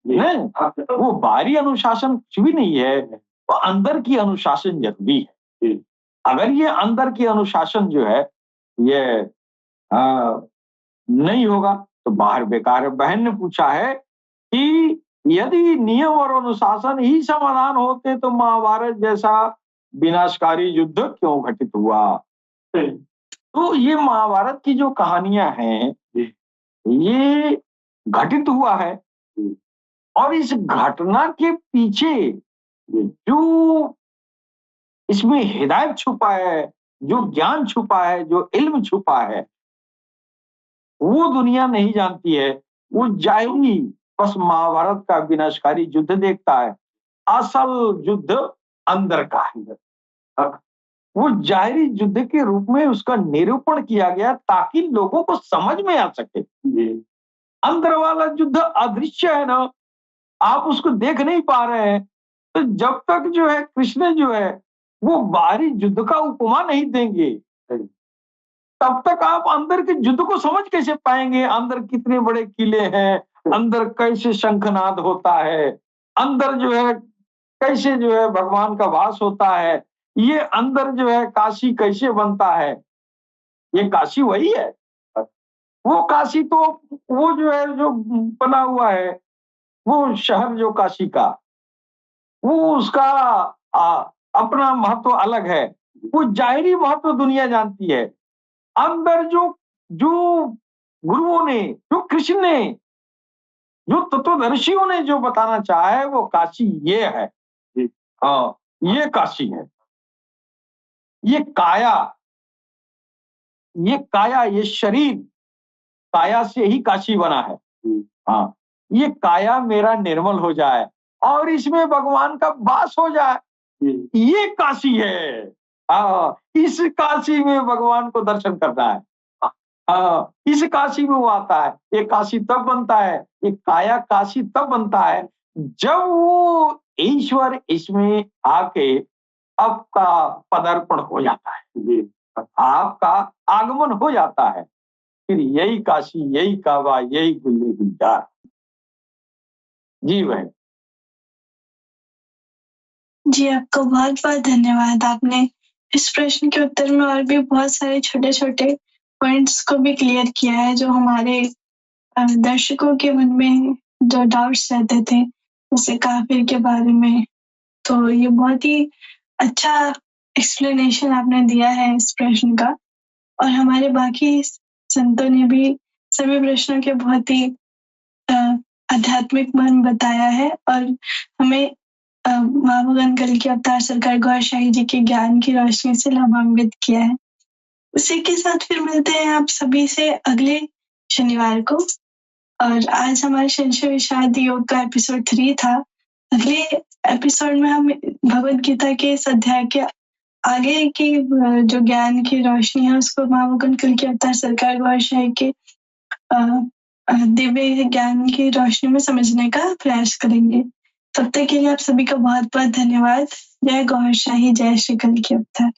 वो बाहरी अनुशासन कुछ भी नहीं है, वो अंदर की अनुशासन जरूरी है। अगर ये अंदर की अनुशासन जो है ये नहीं होगा तो बाहर बेकार है। बहन ने पूछा है कि यदि नियम और अनुशासन ही समाधान होते तो महाभारत जैसा विनाशकारी युद्ध क्यों घटित हुआ? तो ये महाभारत की जो कहानियां हैं ये घटित हुआ है, और इस घटना के पीछे जो इसमें हिदायत छुपा है, जो ज्ञान छुपा है, जो इल्म छुपा है, वो दुनिया नहीं जानती है। वो जाहिरी बस महाभारत का विनाशकारी युद्ध देखता है, असल युद्ध अंदर का है। वो जाहिरी युद्ध के रूप में उसका निरूपण किया गया ताकि लोगों को समझ में आ सके अंदर वाला युद्ध अदृश्य है ना, आप उसको देख नहीं पा रहे हैं। तो जब तक जो है कृष्ण जो है वो बाहरी युद्ध का उपमा नहीं देंगे, तब तक आप अंदर के युद्ध को समझ कैसे पाएंगे? अंदर कितने बड़े किले हैं, अंदर कैसे शंखनाद होता है, अंदर जो है कैसे जो है भगवान का वास होता है, ये अंदर जो है काशी कैसे बनता है, ये काशी वही है। वो काशी तो वो जो है जो बना हुआ है, वो शहर जो काशी का, वो उसका अपना महत्व अलग है। वो जाहिरी महत्व दुनिया जानती है। अंदर जो जो गुरुओं ने, जो कृष्ण ने, जो तत्वदर्शियों ने जो बताना चाहा है, वो काशी ये है। हाँ, ये काशी है। ये काया, ये शरीर, काया से ही काशी बना है। हाँ, ये काया मेरा निर्मल हो जाए और इसमें भगवान का वास हो जाए, ये काशी है। हाँ, इस काशी में भगवान को दर्शन करना है। हाँ, इस काशी में वो आता है। ये काशी तब बनता है, ये काया काशी तब बनता है जब वो ईश्वर इसमें आके आपका पदार्पण हो जाता है, आपका आगमन हो जाता है। फिर यही काशी, यही काबा, यही गुल्ले गुलजार। जी बहन। जी, आपको बहुत-बहुत धन्यवाद। आपने इस प्रश्न के उत्तर में और भी बहुत सारे छोटे-छोटे पॉइंट्स को भी क्लियर किया है, जो हमारे दर्शकों के मन में जो डाउट्स रहते थे, जैसे काफिर के बारे में। तो ये बहुत ही अच्छा एक्सप्लेनेशन आपने दिया है इस प्रश्न का, और हमारे बाकी संतों ने भी सभी प्रश्नों के बहुत ही आध्यात्मिक मन बताया है, और हमें माँ भगवान कल की अवतार सरकार गौर शाही जी के ज्ञान की रोशनी से लाभान्वित किया है। उसी के साथ फिर मिलते हैं आप सभी से अगले शनिवार को। और आज हमारे संशय विषाद योग का एपिसोड 3 था। अगले एपिसोड में हम भगवद गीता के इस अध्याय के आगे की जो ज्ञान की रोशनी है उसको माँ भगवान कल की अवतार सरकार गौर शाही के दिव्य ज्ञान की रोशनी में समझने का प्रयास करेंगे। तब तक के लिए आप सभी का बहुत बहुत धन्यवाद। जय गौर शाही, जय श्री कल की अवतार।